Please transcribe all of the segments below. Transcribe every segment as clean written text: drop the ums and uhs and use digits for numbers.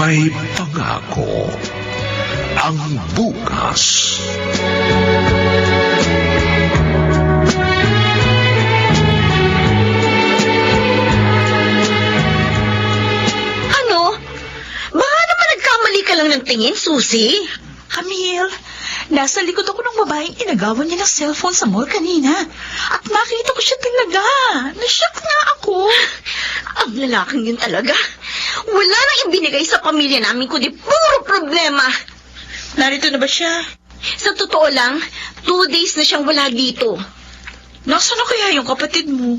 May pangako ang bukas. Ano? Baka naman nagkamali ka lang ng tingin, Susie. Camille, nasa likod ako ng babaeng inagawan niya ng cellphone sa mall kanina. At nakita ko siya talaga. Nashock nga ako. Ang lalaking yun talaga. Wala nang ibinigay sa pamilya namin kundi puro problema. Narito na ba siya? Sa totoo lang, 2 days na siyang wala dito. Nasaan na kaya yung kapatid mo?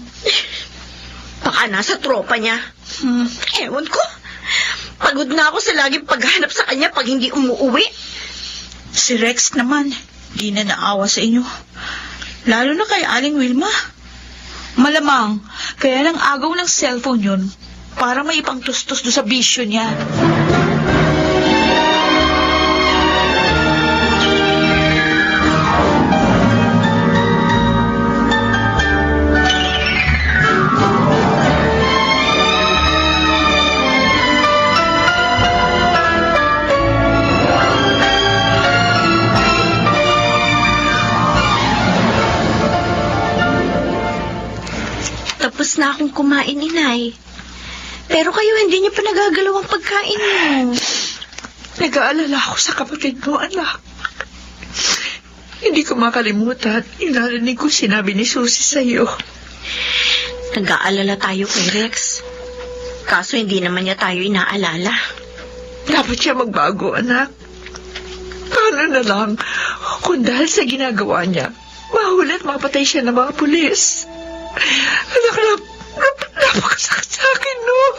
Baka nasa tropa niya. Ewan ko. Pagod na ako sa laging paghanap sa kanya pag hindi umuwi. Si Rex naman, di na naawa sa inyo. Lalo na kay Aling Wilma. Malamang, kaya lang agaw ng cellphone yun para may ipangtustos do sa bisyo niya. Tapos na akong kumain, Inay. Pero kayo hindi niyo pa nagagalaw ang pagkain mo. Nag-aalala ako sa kapatid mo, anak. Hindi ko makalimutan. Inarinig ko sinabi ni Susie sa'yo. Nag-aalala tayo kay Rex. Kaso hindi naman niya tayo inaalala. Dapat siya magbago, anak. Paano na lang kung dahil sa ginagawa niya, mahuli at mapatay siya ng mga pulis. Anak, napakasakit sa akin noon.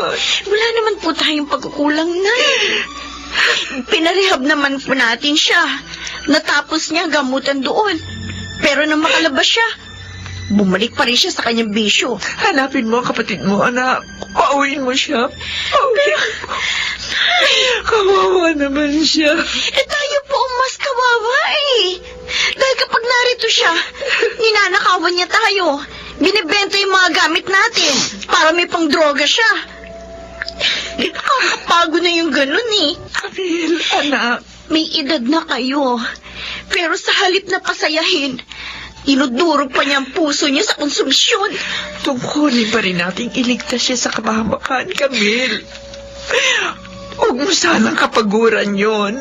Wala naman po tayong pagkukulang na. Pinarehab naman po natin siya. Natapos niya gamutan doon. Pero nang makalabas siya, bumalik pa rin siya sa kanyang bisyo. Hanapin mo ang kapatid mo, anak. Pauwiin mo siya. Pauwiin mo. Kawawa naman siya. Tayo po ang mas kawawa Dahil kapag narito siya, ninanakawan niya tayo. Binibenta yung mga gamit natin para may pang droga siya. Nakakapagod na yung ganun Camille, anak. May edad na kayo. Pero sa halip na pasayahin, inudurog pa niya ang puso niya sa konsumisyon. Tungkulin pa rin nating iligtas siya sa kamahamakan, Camille. Huwag mo sanang kapaguran yun.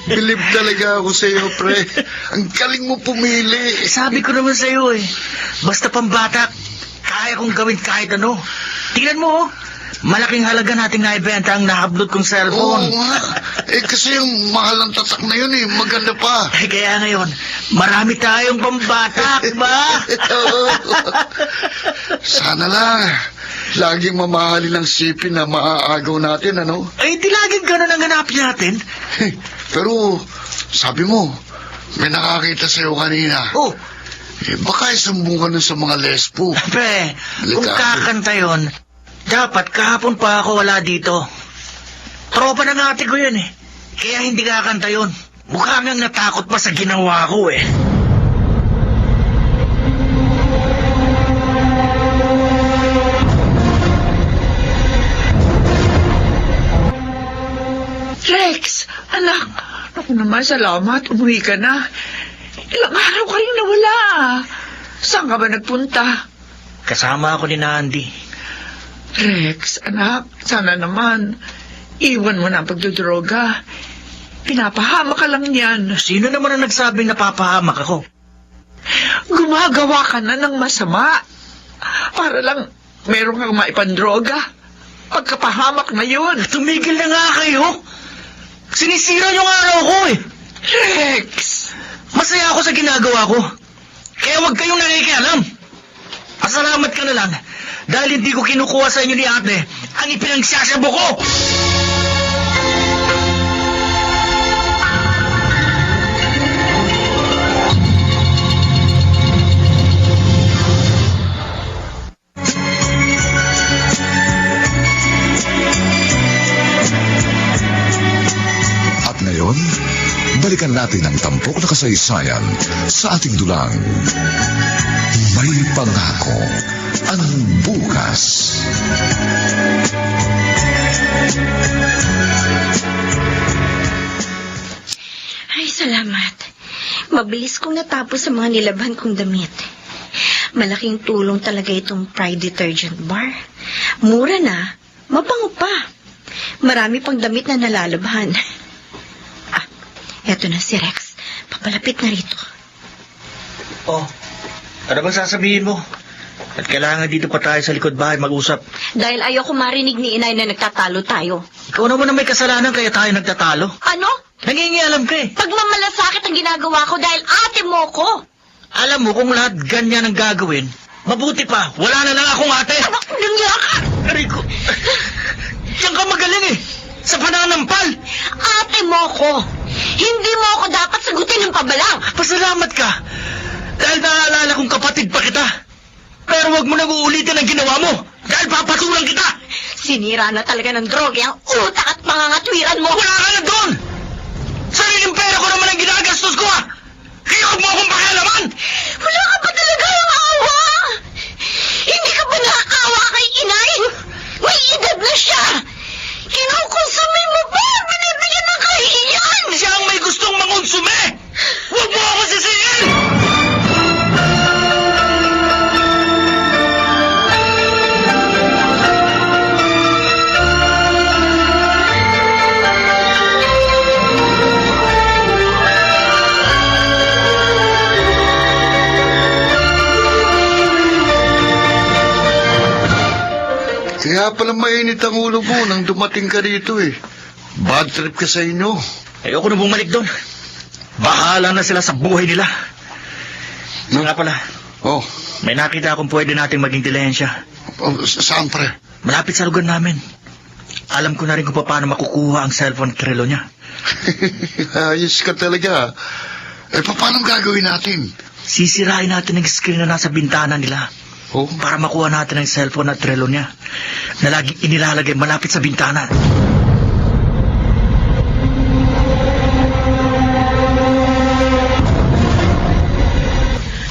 Bilib talaga ako sa iyo, pre. Ang galing mo pumili. Sabi ko naman sa'yo basta pambata, kaya kong gawin kahit ano. Tingnan mo, malaking halaga nating naibenta ang nahablot kong Oo cellphone. nga. Kasi yung mahal ng tatak na yun maganda pa. Kaya ngayon, marami tayong pambata, ba? Oo. Sana lang. Laging mamahalin ng sipin na maaagaw natin, ano? Di laging ganun ang hanapin natin. Pero, sabi mo, may nakakita sa'yo kanina. Oh, Baka isumbong ka nun sa mga lesbo. pre, kung Delikado. kakanta yun, dapat kahapon pa ako wala dito. Tropa ng ate ko yun Kaya hindi kakanta yun. Mukha ngang natakot pa sa ginawa ko Rex, anak. Ako naman, salamat. Umuwi ka na. Ilang araw ka rin nawala. Saan ka ba nagpunta? Kasama ako ni Nandi. Rex, anak, sana naman. Iwan mo na ang pagdodroga. Pinapahama ka lang yan. Sino naman ang nagsabing napapahamak ako? Gumagawa ka na ng masama. Para lang meron kang maipandroga. Pagkapahamak na yun. Tumigil na nga kayo. Sinisira yung araw ko Rex! Masaya ako sa ginagawa ko. Kaya huwag kayong nakikialam. Pasalamat ka na lang dahil hindi ko kinukuha sa inyo ni ate ang ipinagsasabo ko. Ngayon, balikan natin ang tampok na kasaysayan sa ating dulang May pangako ang bukas. Ay, salamat. Mabilis kong natapos ang mga nilabhan kong damit. Malaking tulong talaga itong Pride detergent bar. Mura na, mabango pa. Marami pang damit na nalalabhan. Ah, eto na si Rex. Papalapit na rito. Oh, ano bang sasabihin mo? At kailangan dito pa tayo sa likod bahay mag-usap. Dahil ayoko marinig ni inay na nagtatalo tayo. Ikaw naman ang may kasalanan kaya tayo nagtatalo. Ano? Nangingialam ka eh. Pagmamalasakit ang ginagawa ko dahil ate mo ko. Alam mo kung lahat ganyan ang gagawin, mabuti pa, wala na lang akong ate. Ano? Nangyaka? Aray ko. Diyan ka magaling eh. Sa pananampal. Ate mo ko. Hindi mo ako dapat sagutin ng pabalang. Pasalamat ka. Dahil naaalala kong kapatid pa kita. Pero wag mo nang uulitin ang ginawa mo. Dahil papatulang kita. Sinira na talaga ng droge ang utak at pangangatwiran mo. Wala ka na doon. Sariling pera ko naman ang ginagastos ko ah. Kaya huwag mo akong pakialaman. Wala ka ba talaga yung awa? Hindi ka ba naaawa kay inay? May edad na siya. Kinukonsumi mo ba? Binibigyan ng kahihiyan. Siya ang may gustong mangonsume. Huwag mo ako sisihin. Kaya pala mainit ang ulo mo nang dumating ka dito eh. Bad trip ka sa inyo. Ayoko na bumalik doon. Bahala na sila sa buhay nila. So nga pala, Oh, may nakita akong pwede nating maging dilensya. saan pre? Malapit sa lugar namin. Alam ko na rin kung paano makukuha ang cellphone at relo niya. Ayos ka talaga. Eh, paano gagawin natin? Sisirain natin ang screen na nasa bintana nila. Oh, Para makuha natin ang cellphone at relo niya na laging inilalagay malapit sa bintana.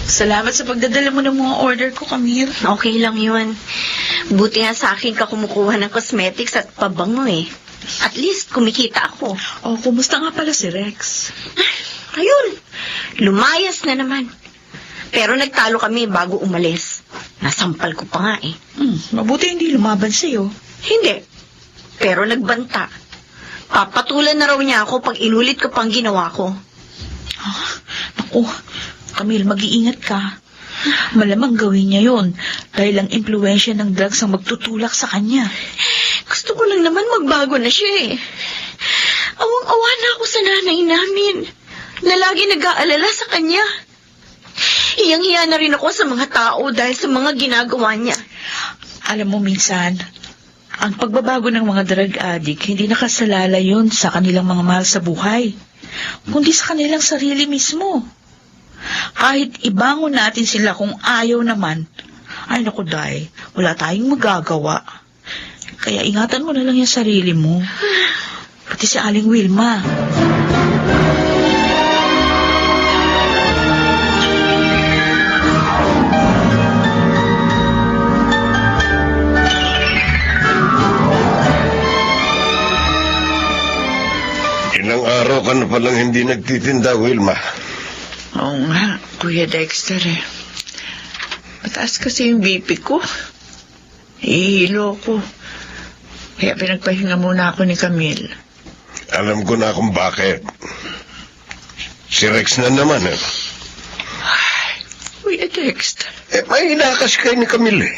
Salamat sa pagdadala mo ng mga order ko, Camille. Okay lang yun. Buti nga sa akin ka kumukuha ng cosmetics at pabango eh. At least kumikita ako. Oh, kumusta nga pala si Rex? Ayun, lumayas na naman. Pero nagtalo kami bago umalis. Nasampal ko pa nga eh. Mabuti hindi lumaban sa'yo. Hindi. Pero nagbanta. Papatulan na raw niya ako pag inulit ko pang ginawa ko. Naku, Camille, mag-iingat ka. Malamang gawin niya yun dahil ang impluensya ng drugs ang magtutulak sa kanya. Gusto ko lang naman magbago na siya eh. Awang-awa na ako sa nanay namin na lagi nag-aalala sa kanya. Hiyang-hiya na rin ako sa mga tao dahil sa mga ginagawa niya. Alam mo minsan, ang pagbabago ng mga drug addict, hindi nakasalala yun sa kanilang mga mahal sa buhay, kundi sa kanilang sarili mismo. Kahit ibangon natin sila kung ayaw naman, ay naku Day, wala tayong magagawa. Kaya ingatan mo na lang yung sarili mo. Pati si Aling Wilma. Ilang araw ka na palang hindi nagtitinda, Wilma. Oo nga, Kuya Dexter eh. Mataas kasi yung BP ko. Ihilo ko. Kaya pinagpahinga muna ako ni Camille. Alam ko na kung bakit. Si Rex na naman, eh. Kuya Dexter. Eh, may inakas kayo ni Camille, eh.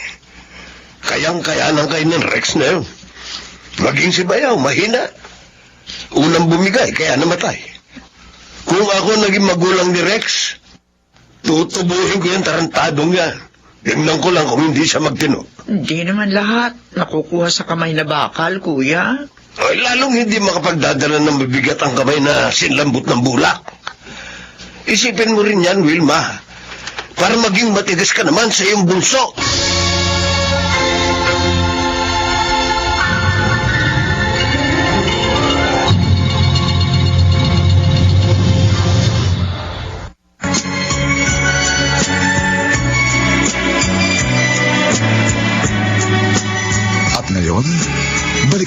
Kayang-kayanan kayo ng Rex na yun. Maging si Bayaw, mahina. Unang bumigay, kaya namatay. Kung ako naging magulang ni Rex, tutubuhin ko yung tarantadong yan. Tingnan ko lang kung hindi siya magtino. Hindi naman lahat nakukuha sa kamay na bakal, Kuya. Ay, lalong hindi makapagdadala ng mabigat ang kamay na sinlambot ng bulak. Isipin mo rin yan, Wilma. Para maging matigas ka naman sa iyong bunso.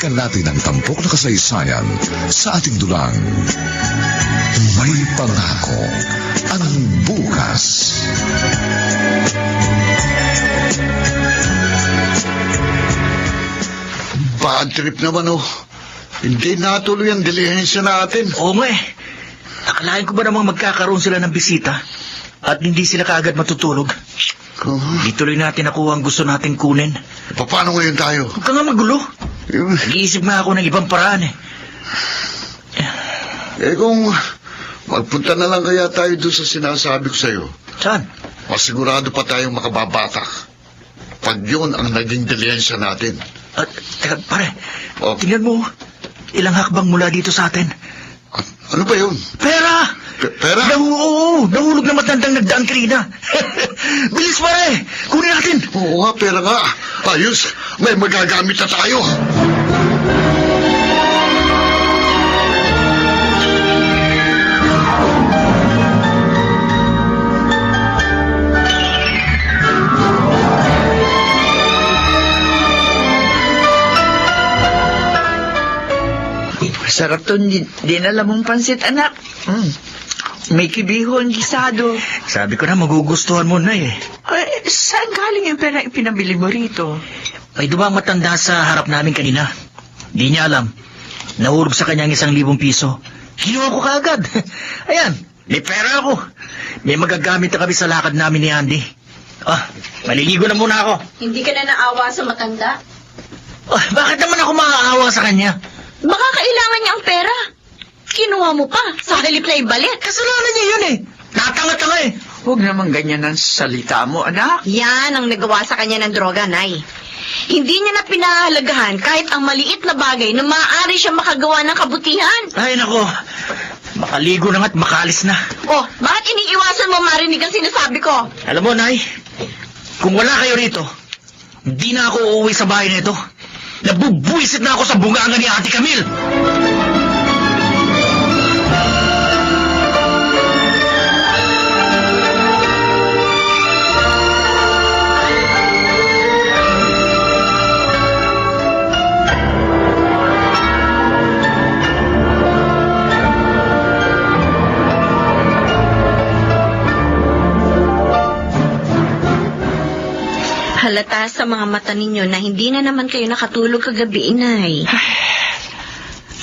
balikan natin ang tampok na kasaysayan sa ating dulang. May pangako ang bukas. Bad trip naman, oh. Hindi natuloy ang dilihensya natin. Oo nga eh. Akalain ko ba namang magkakaroon sila ng bisita at hindi sila kaagad matutulog? Di tuloy natin nakuha ang gusto nating kunin. Paano ngayon tayo? Huwag ka nga magulo. Nag-iisip nga ako ng ibang paraan eh. Kung magpunta na lang kaya tayo doon sa sinasabi ko sa'yo, Saan? masigurado pa tayong makababatak. Pag yun ang naging dilihensya natin. At, teka, pare, Oh. tingnan mo, ilang hakbang mula dito sa atin. Ano ba yun? Pera! Pera? Oo, nahulog na matandang nagdaan kanina. Bilis pare, kunin natin. Oo nga, pera nga. Ayos, may magagamit na tayo. Sarap to dinala mong pansit, anak. May kibihon, gisado. Sabi ko na magugustuhan mo na eh. Ay, saan galing yung pera ipinabili mo rito? May dumang matanda sa harap namin kanina. Di niya alam. Nahulog sa kanya ang 1,000 piso. Kinuha ko kaagad. Ayan, may pera ako. May magagamit na kami sa lakad namin ni Andy. Maliligo na muna ako. Hindi ka na naawa sa matanda? Bakit naman ako maaawa sa kanya? Baka kailangan niya ang pera. Kinuha mo pa, sa halip na ibalik. Kasalanan niya yun eh. Natanga-tanga eh. Huwag naman ganyan ang salita mo, anak. Yan ang nagawa sa kanya ng droga, Nay. Hindi niya na pinahalagahan kahit ang maliit na bagay na maaari siya makagawa ng kabutihan. Ay nako, makaligo na nga't makalis na. Oh, bakit iniiwasan mo marinig ang sinasabi ko? Alam mo, Nay, kung wala kayo rito, hindi na ako uuwi sa bahay na ito. Nabubuisit na ako sa bunganga ni Ate Camille. Halata sa mga mata ninyo na hindi na naman kayo nakatulog kagabi, Inay.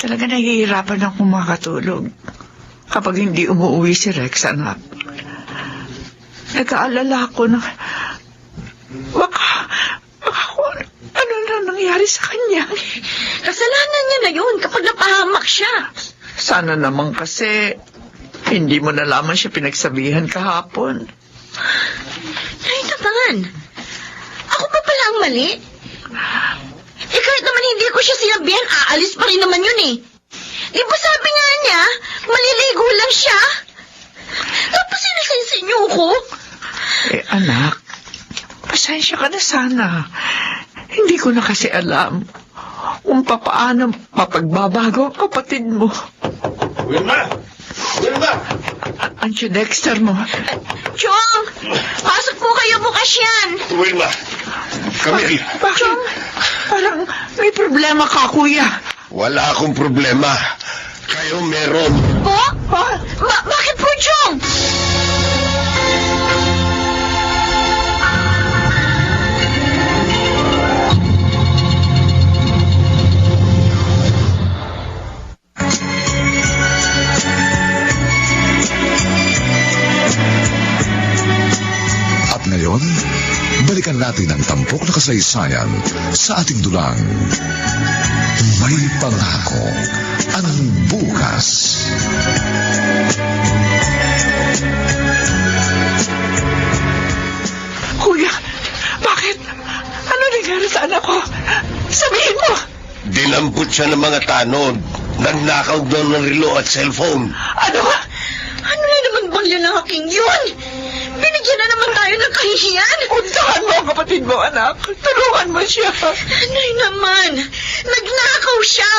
Talaga nahihirapan akong makatulog kapag hindi umuwi si Rex, anak. Nag-aalala ako na baka ano na nangyari sa kanya. Kasalanan niya na yun kapag napahamak siya. Sana naman kasi hindi mo nalaman siya pinagsabihan kahapon. Ay, naman. Ako pa pala ang mali. Kahit naman hindi ko siya sinabihan, aalis pa rin naman yun eh. Di ba sabi nga niya, maliligo lang siya? Tapos sinasensin niyo ko. Anak, pasensya ka na sana. Hindi ko na kasi alam kung paano mapagbabago ang kapatid mo. Wilma! Wilma! Ang Dexter mo. Chong, pasok po kayo bukas yan. Wilma! Camille! Bakit? Parang may problema ka, kuya. Wala akong problema. Kayo meron. Po? Bakit po, Chong? At ngayon, balikan natin ang tampok na kasaysayan sa ating dulang. May pangako ang bukas. Kuya, bakit? Ano nangyari sa anak ko? Sabihin mo! Dinampot siya ng mga tanod. Nagnakaw doon ng relo at cellphone. Ano? Ano na naman bang lalaking yun? Binigyan na naman tayo ng kahihiyan. Puntahan mo ang kapatid mo, anak. Tulungan mo siya. Anay naman, nagnakaw siya.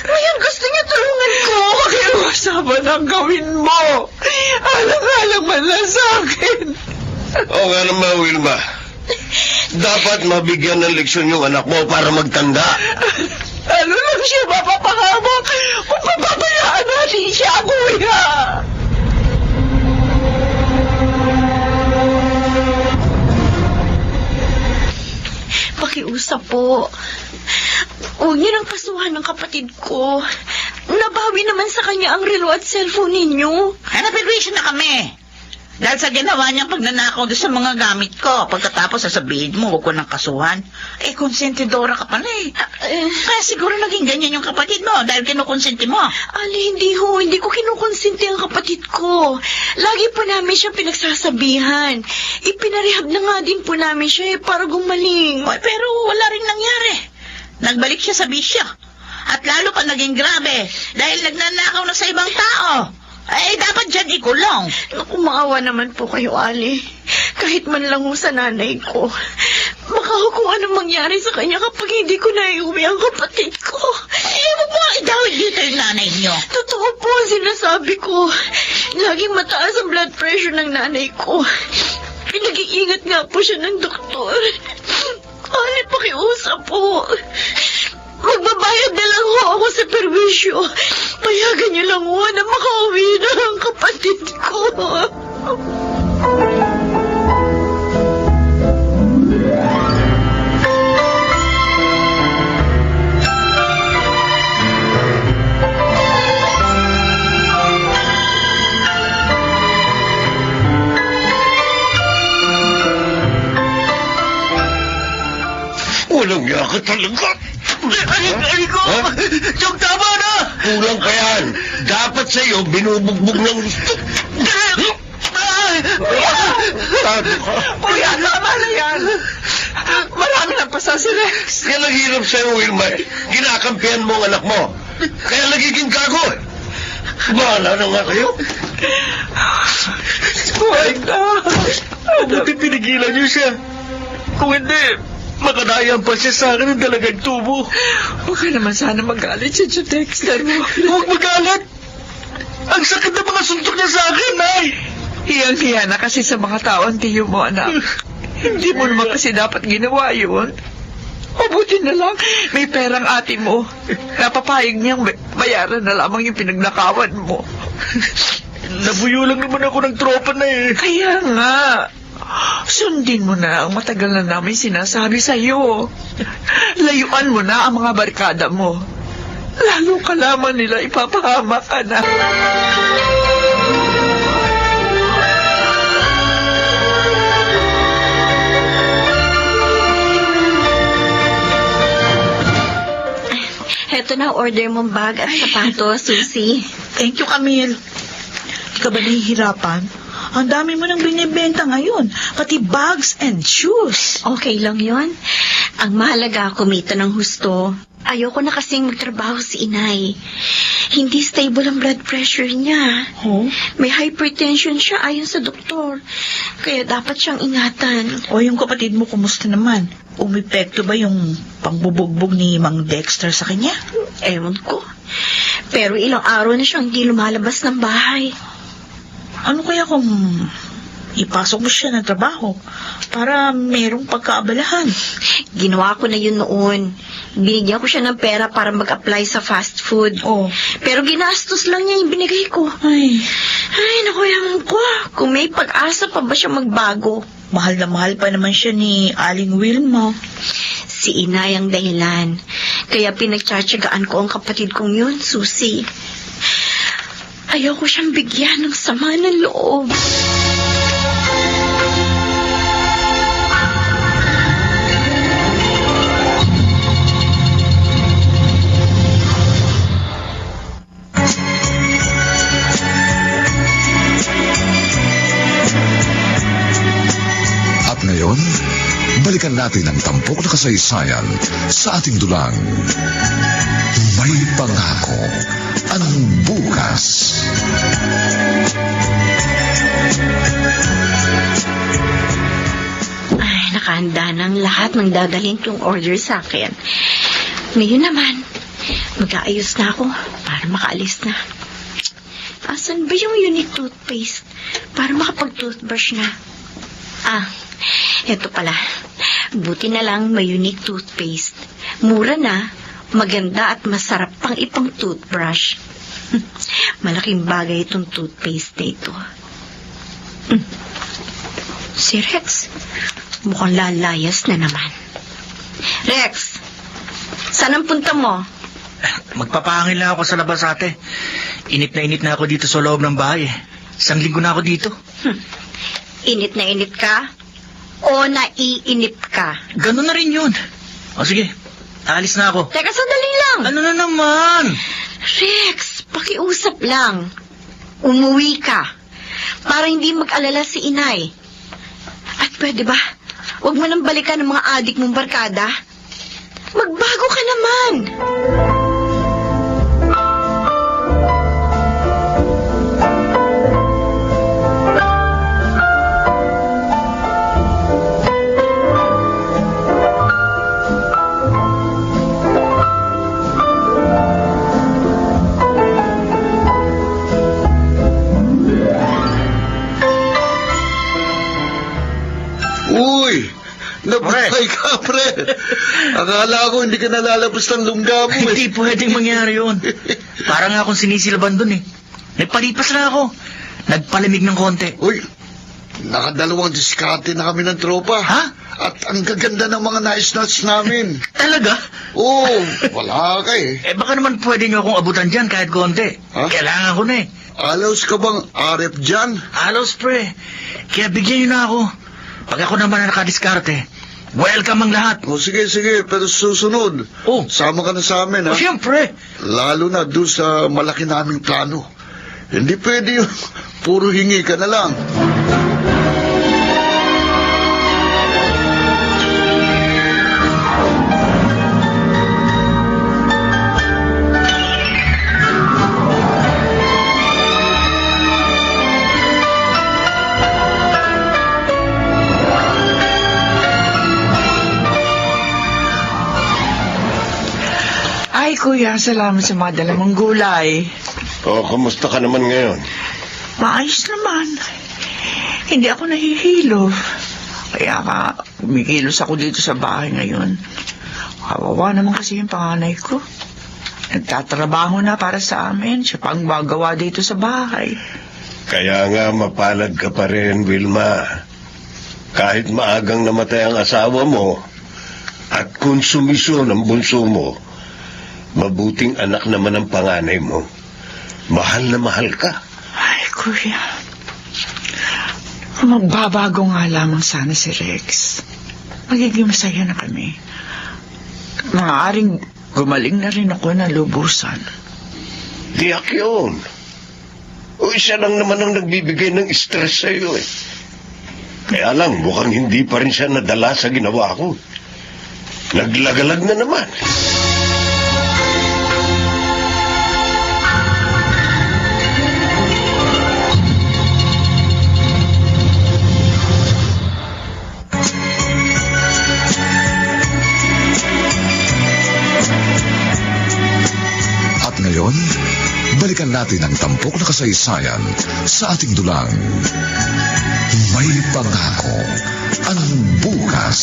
Ngayon gusto niya tulungan ko. Pakiusapan ang gawin mo. Alang-alang man lang sa akin. Oo nga naman, Wilma. Dapat mabigyan ng leksyon yung anak mo para magtanda. Ano lang siya mapapahamak kung papabayaan natin siya, kuya? Pakiusap po. Huwag niyo nang kasuhan ng kapatid ko. Nabawi naman sa kanya ang relo at cellphone ninyo. Napiwisyo na kami. Dahil sa ginawa niyang pagnanakaw doon sa mga gamit ko. Pagkatapos sasabihin mo, huwag ko ng kasuhan. Konsentidora ka pala eh. Kaya siguro naging ganyan yung kapatid mo dahil kinukonsenti mo. Ali, hindi ko kinukonsinti ang kapatid ko. Lagi po namin siya pinagsasabihan. Ipinarehab na nga din po namin siya para gumaling. Pero wala rin nangyari. Nagbalik siya sa bisyo. At lalo pa naging grabe dahil nagnanakaw na sa ibang tao. Dapat dyan ikulong. Naku, maawa naman po kayo, Ali. Kahit man lang ho sa nanay ko. Baka ho kung anong mangyari sa kanya kapag hindi ko naiuwi ang kapatid ko. Huwag mo idawit dito yung nanay niyo. Totoo po ang sinasabi ko. Laging mataas ang blood pressure ng nanay ko. Pinag-iingat nga po siya ng doktor. Ali, pakiusap po. Magbabayad na lang ho ako sa perwisyo. Payagan niyo lang ho na makauwi na ang kapatid ko. Walang niya ka talaga. Ay ko! Ha? Chong, tama na! Kulang pa yan. Dapat sa'yo, binubugbog ng gusto. Tado ka. Kuya, tama na yan. Marami ng pasa si Rex. Kaya naghirap sa'yo, Wilma. Ginakampihan mo ang anak mo. Kaya nagiging gago eh. Bahala na nga kayo. Kuya, Mabuti pinigilan niyo siya. Kung hindi, makadayan pa siya sa akin ng dalagang tubo. huwag ka naman sana magalit sa Dexter mo. Huwag magalit! Ang sakit ng mga suntok niya sa akin, Nay! Hiyang-hiya na kasi sa mga tao ang tiyo mo, anak. Hindi mo naman kasi dapat ginawa yun. Mabuti na lang, may perang ate mo. Napapayag niyang bayaran na lamang yung pinagnakawan mo. Nabuyo lang naman ako ng tropa na eh. Kaya nga, sundin mo na ang matagal na namin sinasabi sa'yo. Layuan mo na ang mga barkada mo. Lalo ka lamang nila ipapahamak, anak. Heto na, order mong bag at sapatos, Susie. Thank you, Camille. Hindi ka ba nahihirapan? Ang dami mo nang binibenta ngayon. Pati bags and shoes. Okay lang yon. Ang mahalaga, kumita ng husto. Ayoko na kasing magtrabaho si inay. Hindi stable ang blood pressure niya. Oh? May hypertension siya ayon sa doktor. Kaya dapat siyang ingatan. O yung kapatid mo, kumusta naman? Umepekto ba yung pangbubugbog ni Mang Dexter sa kanya? Ewan ko. Pero ilang araw na siyang hindi lumalabas ng bahay. Ano kaya kung ipasok mo siya ng trabaho para merong pagkaabalahan? Ginawa ko na yun noon. Binigyan ko siya ng pera para mag-apply sa fast food. Oh. Pero ginastos lang niya yung binigay ko. Ay, Naku, yaman ko. Kung may pag-asa pa ba siya magbago? mahal na mahal pa naman siya ni Aling Wilma. Si inay ang dahilan. Kaya pinagtsatsagaan ko ang kapatid kong yun, Susie. Ayaw ko siyang bigyan ng sama ng loob. At ngayon, balikan natin ang tampok na kasaysayan sa ating dulang. May pangako ang bukas. Ay, nakahanda ng lahat ng dadalhin kong order sa akin. Ngayon naman, mag-aayos na ako para makaalis na. Asan ba yung unique toothpaste para makapag-toothbrush na? Eto pala. Buti na lang may unique toothpaste. Mura na, maganda at masarap pang ipang toothbrush. Malaking bagay itong toothpaste ito. Si Rex, mukhang lalayas na naman. Rex, saan ang punta mo? Magpapahangin lang ako sa labas, ate. Init na ako dito sa loob ng bahay. 1 linggo na ako dito. Init na init ka? O naiinip ka? Ganun na rin yun. O sige, alis na ako. Teka, sandali lang. Ano na naman? Rex, pakiusap lang. Umuwi ka. Para hindi mag-alala si inay. At pwede ba, huwag mo nang balikan ng mga adik mong barkada? Magbago ka naman. Uy! Napatay ka, pre! Akala ko hindi ka nalalabas ng lungga mo Hindi pwedeng mangyari yun. Parang akong sinisilaban dun eh. Nagpalipas na ako. Nagpalamig ng konti. Uy! Nakadalawang diskarte na kami ng tropa. Ha? At ang gaganda ng mga nais-nats namin. Talaga? Oo, wala ka eh. Baka naman pwede nyo akong abutan dyan kahit konti. Ha? Kailangan ko na eh. Alaws ka bang arep dyan? Halos pre. Kaya bigyan nyo na ako. Pag ako naman na nakadiskarte, welcome ang lahat. O sige, pero susunod. Oh. Sama ka na sa amin, ha? Siyempre. Lalo na doon sa malaki naming plano. Hindi pwede yun. Puro hingi ka na lang. Ay, kuya, salamat sa mga dalamang gulay. O, kamusta ka naman ngayon? Maayos naman. Hindi ako nahihilo. Kaya ka, kumikilos ako dito sa bahay ngayon. Kawawa naman kasi yung panganay ko. Nagtatrabaho na para sa amin. Siya pang magawa dito sa bahay. Kaya nga mapalad ka pa rin, Wilma. Kahit maagang namatay ang asawa mo at konsumisyon ang bunso mo, mabuting anak naman ang panganay mo. Mahal na mahal ka. Ay, kuya. Magbabago nga lamang sana si Rex. Magiging masaya na kami. Maaaring gumaling na rin ako na lubusan. Tiyak yun. O isa lang naman ang nagbibigay ng stress sa iyo eh. Kaya lang, mukhang hindi pa rin siya nadala sa ginawa ko. Naglagalag na naman. At ngayon, balikan natin ang tampok na kasaysayan sa ating dulang. May pangako ang bukas.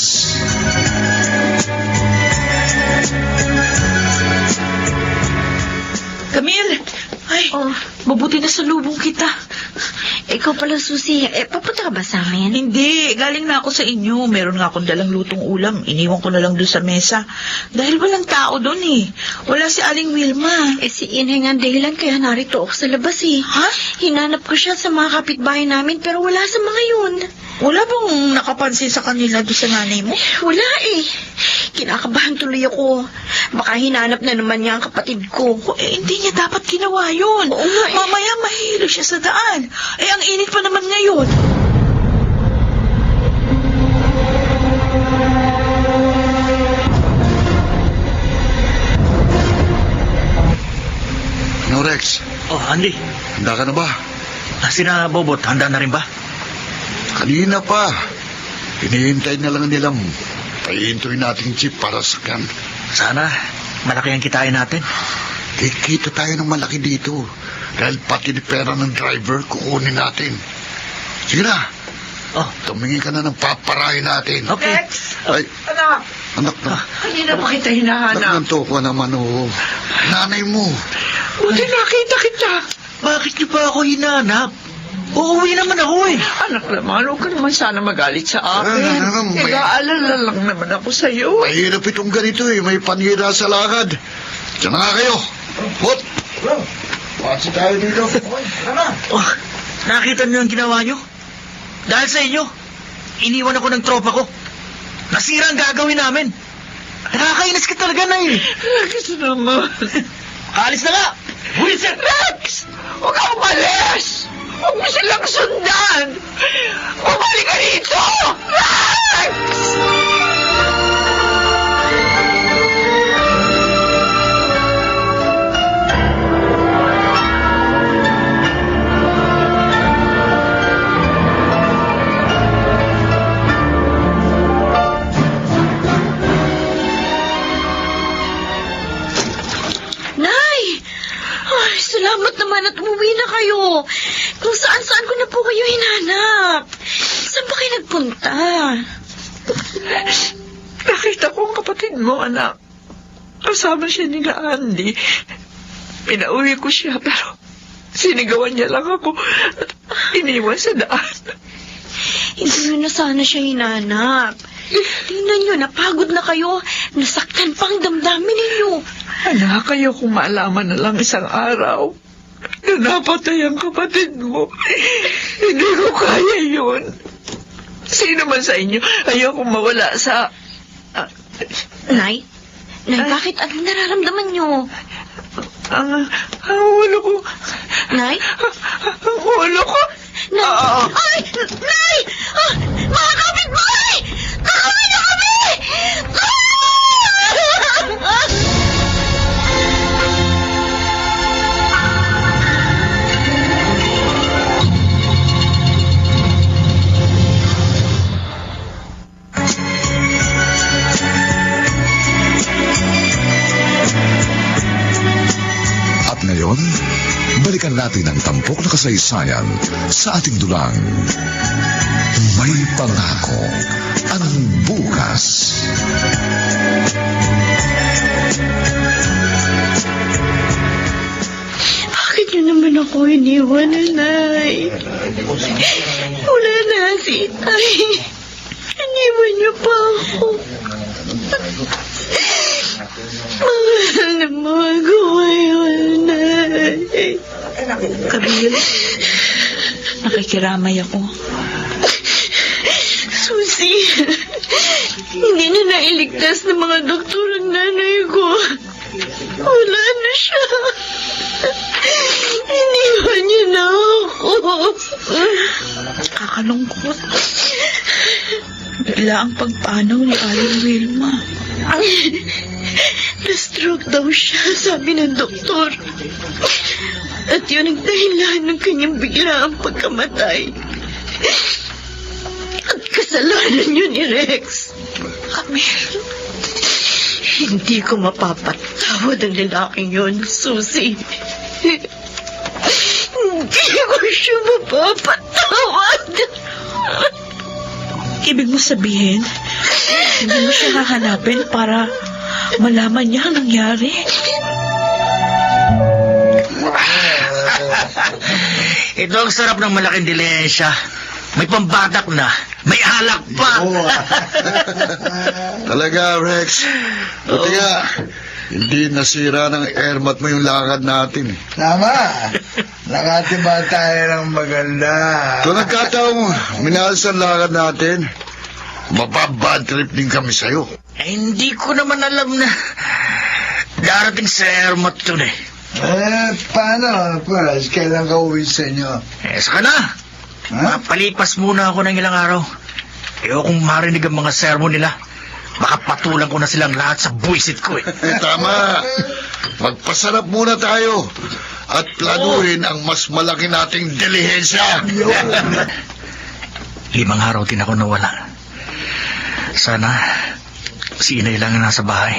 Camille! Ay, Oh, mabuti na sa lubong kita. ikaw pala, Susie. Papunta ka ba sa amin? Hindi, galing na ako sa inyo. Meron nga akong dalang lutong ulam. Iniwan ko na lang doon sa mesa. Dahil walang tao doon eh. Wala si Aling Wilma. Si Inay nga ang dahilan kaya narito ako sa labas eh. Ha? Hinanap ko siya sa mga kapitbahay namin pero wala sa mga yun. Wala bang nakapansin sa kanila doon sa nanay mo? Wala eh. Kinakabahan tuloy ako. Baka hinanap na naman niya ang kapatid ko. Hindi niya dapat ginawa yun. Oo nga eh. Mamaya mahilo siya sa daan. Ang init pa naman ngayon. Ano, Rex? Oh, Andy. Handa ka na ba? Sina Bobot, handa na rin ba? Kanina pa. Hinihintay na lang nilang pahintuin nating jeep para sakyan. Sana, malaki ang kitain natin. Kikita tayo ng malaki dito. Dahil pati ni pera ng driver, kukunin natin. Sige na. Oh, Tumingin ka na ng paparahin natin. okay. Rex! Ay, Anak! Anak na. Kanina pa kita hinahanap. Nagnanto ko naman, oh. Nanay mo. Buti nakita kita. Bakit niyo pa ako hinanap? Uuwi naman ako eh. Anak naman, huwag ka naman sana magalit sa akin. may- Nag-aalala lang naman ako sa'yo. Mahirap itong ganito eh. May panira sa lakad. Diyan na nga kayo. Hot! Patsi tayo dito. Oh, nakita niyo ang ginawa niyo? Dahil sa inyo, iniwan ako ng tropa ko. Nasira ang gagawin namin. Nakakainis ka talaga, Nay. Rex naman. Alis na nga! Wilson! Rex! Huwag ka umalis! Huwag mo silang sundan! Bumalik ka dito! Rex! Nay! Ay, salamat naman at umuwi na kayo. Kung saan-saan ko na po kayo hinanap. Saan ba kayo nagpunta? Nakita ko ang kapatid mo, anak. Kasama siya ni Andy. Pinauwi ko siya, pero sinigawan niya lang ako at iniwan sa daan. Hindi nyo na sana siya hinanap. Tingnan nyo, napagod na kayo. Nasaktan pang damdamin ninyo. Anak, kayo kung maalaman na lang isang araw na napatay ang kapatid mo. Hindi ko kaya yun. Sino man sa inyo, ayoko mawala sa... Nay? Nay, bakit? Anong nararamdaman nyo? Ang ulo ko... Nay? Ang ulo ko... Nay! Ay! Nay! Ah, mga kapitbahay! Kakawin na kami! At ngayon, balikan natin ang tampok na kasaysayan sa ating dulang. May pangako ang bukas. Bakit nyo naman ako iniwan, Nay? Wala na si Itay. Iniwan niyo pa ako. Mahal na mahal ko ngayon, Nay. Kabil, nakikiramay ako. Susi, hindi na nailigtas ng mga doktor ang nanay ko. Wala na siya. Iniwan niya na ako. Kakalungkot. Bigla ang pagpanaw ni Aling Wilma. Na-stroke daw siya, sabi ng doktor. At yun ang dahilan ng kanyang biglaang pagkamatay. At kasalanan yun ni Rex. Camille, Hindi ko mapapatawad ang lalaking yun, Susie. Hindi ko siya mapapatawad. ibig mo sabihin, hindi mo siya hahanapin para malaman niya ang nangyari? Ito ang sarap ng malaking dilensya. May pambatak na. May alak pa. Talaga, Rex. Buti nga, hindi nasira ng airmat mo yung lakad natin. Tama. Nakatiba tayo ng maganda. Kung nagkataong minalas ang lakad natin, mapabad trip din kami sa'yo. Eh, hindi ko naman alam na darating sa airmat yun eh. Paano, Paras? Kailan ka uwi sa inyo? Eh, saka na. Ha? Palipas muna ako ng ilang araw. Ayokong marinig ang mga sermon nila. Baka patulang ko na silang lahat sa buwisit ko eh. Tama. Magpasarap muna tayo at planuhin ang mas malaki nating dilihensya. 5 araw din ako nawala. Sana si Inay lang ang nasa bahay.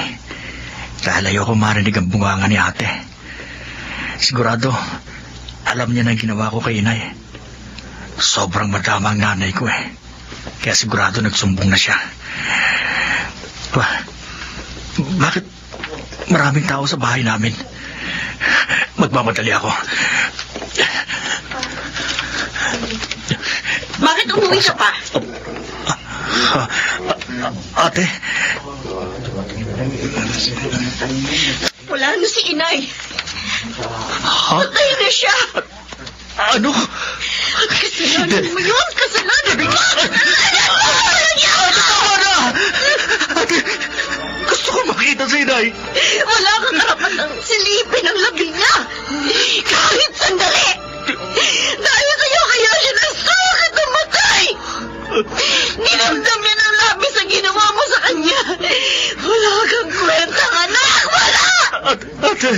Dahil ayoko marinig ang bunganga ni ate. Sigurado, alam niya na ginawa ko kay Inay. Sobrang madama ang nanay ko eh. Kaya sigurado nagsumbong na siya. Bakit maraming tao sa bahay namin? Magmamadali ako. Bakit umuwi ka pa? Ate, Wala na si inay. ha? Patay na siya. Ano? Kasalanan mo yun. Kasalanan mo. Tama na! Ate, gusto ko makita si Inay. Wala kang karapatang silipin ang labi niya. Kahit sandali. Dahil sa'yo kaya siya nasakit na matay. Dinamdam niya ng labis ang ginawa mo sa kanya. Wala kang kwenta, anak. Wala! Ate!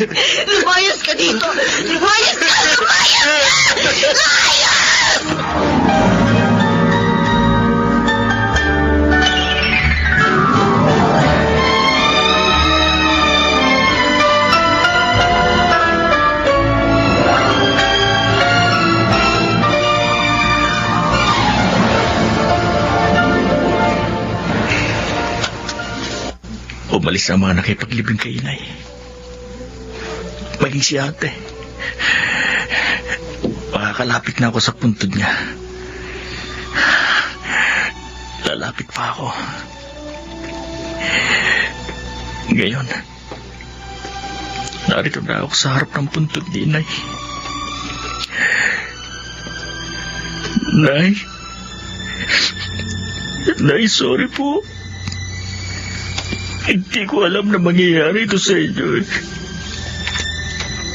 Lumayas ka dito. Lumayas ka! Lumayas ka! Lumayas! Umalis na mga nakipaglibing kay Inay. Maging si ate. Makakalapit na ako sa puntod niya. Lalapit pa ako. Ngayon, narito na ako sa harap ng puntod ni Inay. Nay, sorry po. Hindi ko alam na mangyayari ito sa inyo.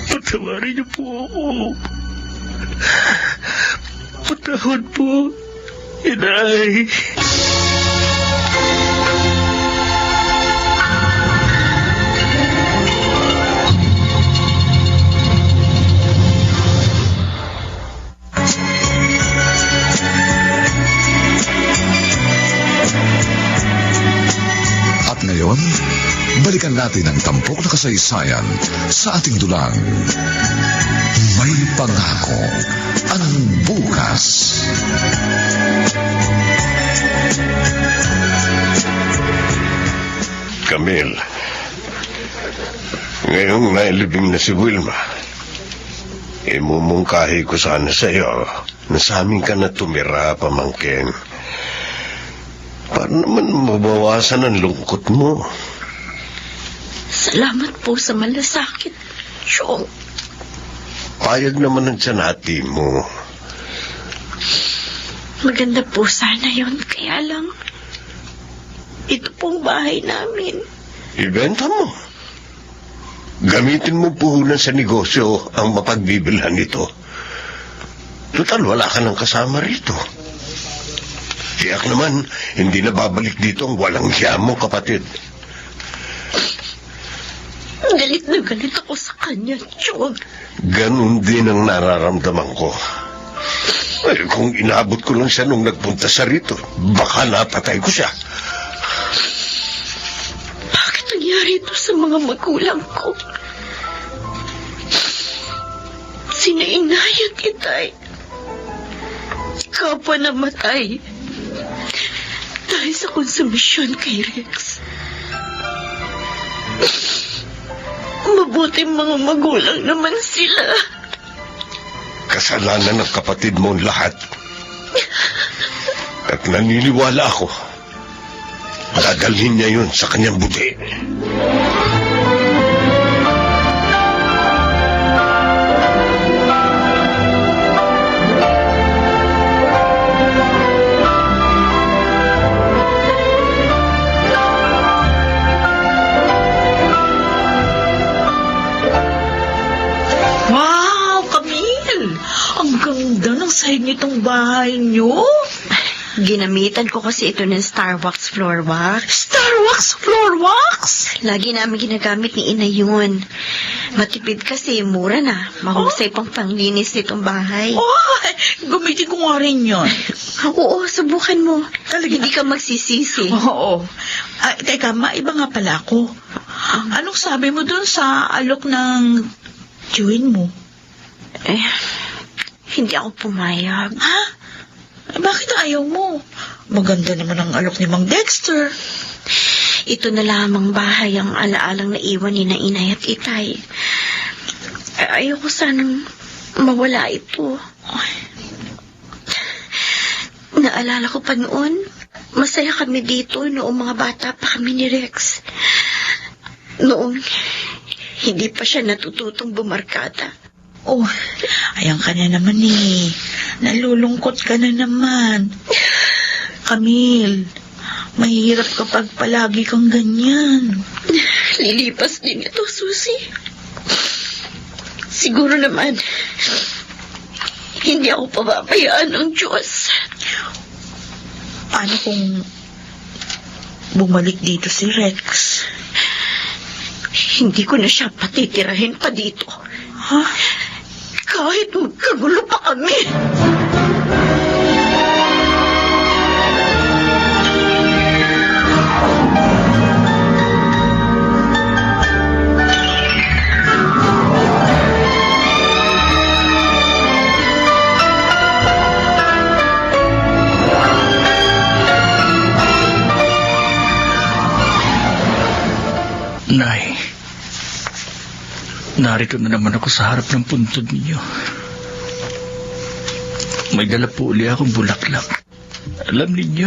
Patawarin niyo po ako. Patawad po, Inay. At ngayon, balikan natin ang tampok na kasaysayan sa ating dulang. May pangako ang bukas. Camille, ngayong nailibing na si Wilma, imumungkahi ko sana sa iyo na sa amin ka na tumira, pamangkin. Para naman mabawasan ang lungkot mo. Salamat po sa malasakit, Chong. Payag naman ang tsanati mo. Maganda po sana yon, kaya lang ito pong bahay namin. Ibenta mo. Gamitin mo puhunan sa negosyo ang mapagbibilhan nito. Total, wala ka ng kasama rito. Tiyak naman, hindi na babalik dito ang walang hiya mo, kapatid. Galit na galit ako sa kanya, Chong. Ganun din ang nararamdaman ko. Eh, kung inabot ko lang siya nung nagpunta sa rito, baka napatay ko siya. Bakit nangyari ito sa mga magulang ko? Sina inay at itay. Kapwa namatay. Dahil sa konsumisyon kay Rex. Mabuting mga magulang naman sila. Kasalanan ng kapatid mo ang lahat. At naniniwala ako, dadalhin niya yun sa kanyang buti. Wow, Camille! Ang ganda ng sahig nitong bahay niyo. Ginamitan ko kasi ito ng Starwax floor wax. Starwax floor wax? Lagi namin ginagamit ni Ina yun. Matipid kasi, mura na. Mahusay pang panglinis nitong bahay. Oh, gamitin ko nga rin yun. Oo, subukan mo. Talaga? Hindi ka magsisisi. Oo. Teka, maiba nga pala ako. Anong sabi mo dun sa alok ng chewin mo? Eh, hindi ako pumayag. Ha? Bakit ayaw mo? Maganda naman ang alok ni Mang Dexter. Ito na lamang bahay ang alaalang naiwan ni na inay at itay. Ayoko sanang mawala ito. Naalala ko pa noon, masaya kami dito noong mga bata pa kami ni Rex. Noong hindi pa siya natututong bumarkada. Oh, ayan ka na naman eh. Nalulungkot ka na naman. Camille, mahirap kapag palagi kang ganyan. Lilipas din ito, Susie. Siguro naman, hindi ako pababayaan ng Diyos. Paano kung bumalik dito si Rex? Hindi ko na siya patitirahin pa dito. Ha? Kahit magkagulo pa kami. Nay, narito na naman ako sa harap ng puntod ninyo. May dala po uli akong bulaklak. Alam ninyo,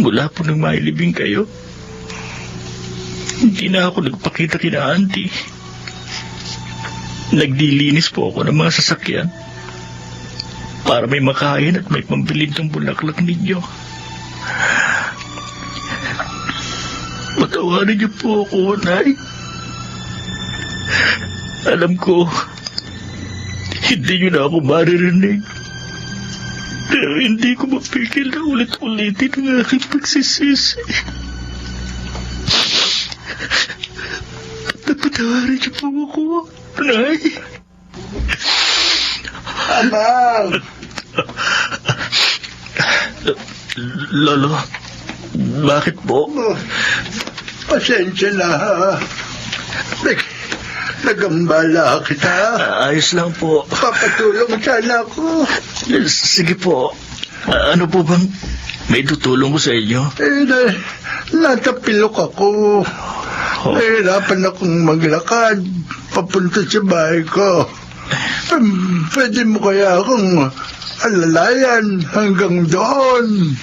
mula po nang mailibing kayo, hindi na ako nagpakita kina auntie. Nagdilinis po ako ng mga sasakyan para may makain at may pambilin ng bulaklak ninyo. Patawarin niyo po ako, Nay. Alam ko, hindi niyo na ako maririnig. Pero hindi ko mapigil na ulit-ulitin ang aking pagsisisi. Patawarin niyo po ako, Nay. Amal! Lolo, bakit po? Pasensya na, ha? Nagambala kita. Ayos lang po. Papatulong sana ako. Sige po. Ano po bang may tutulong ko sa inyo? Natapilok ako. Nahirapan akong maglakad papunta sa bahay ko. Pwede mo kaya akong alalayan hanggang doon?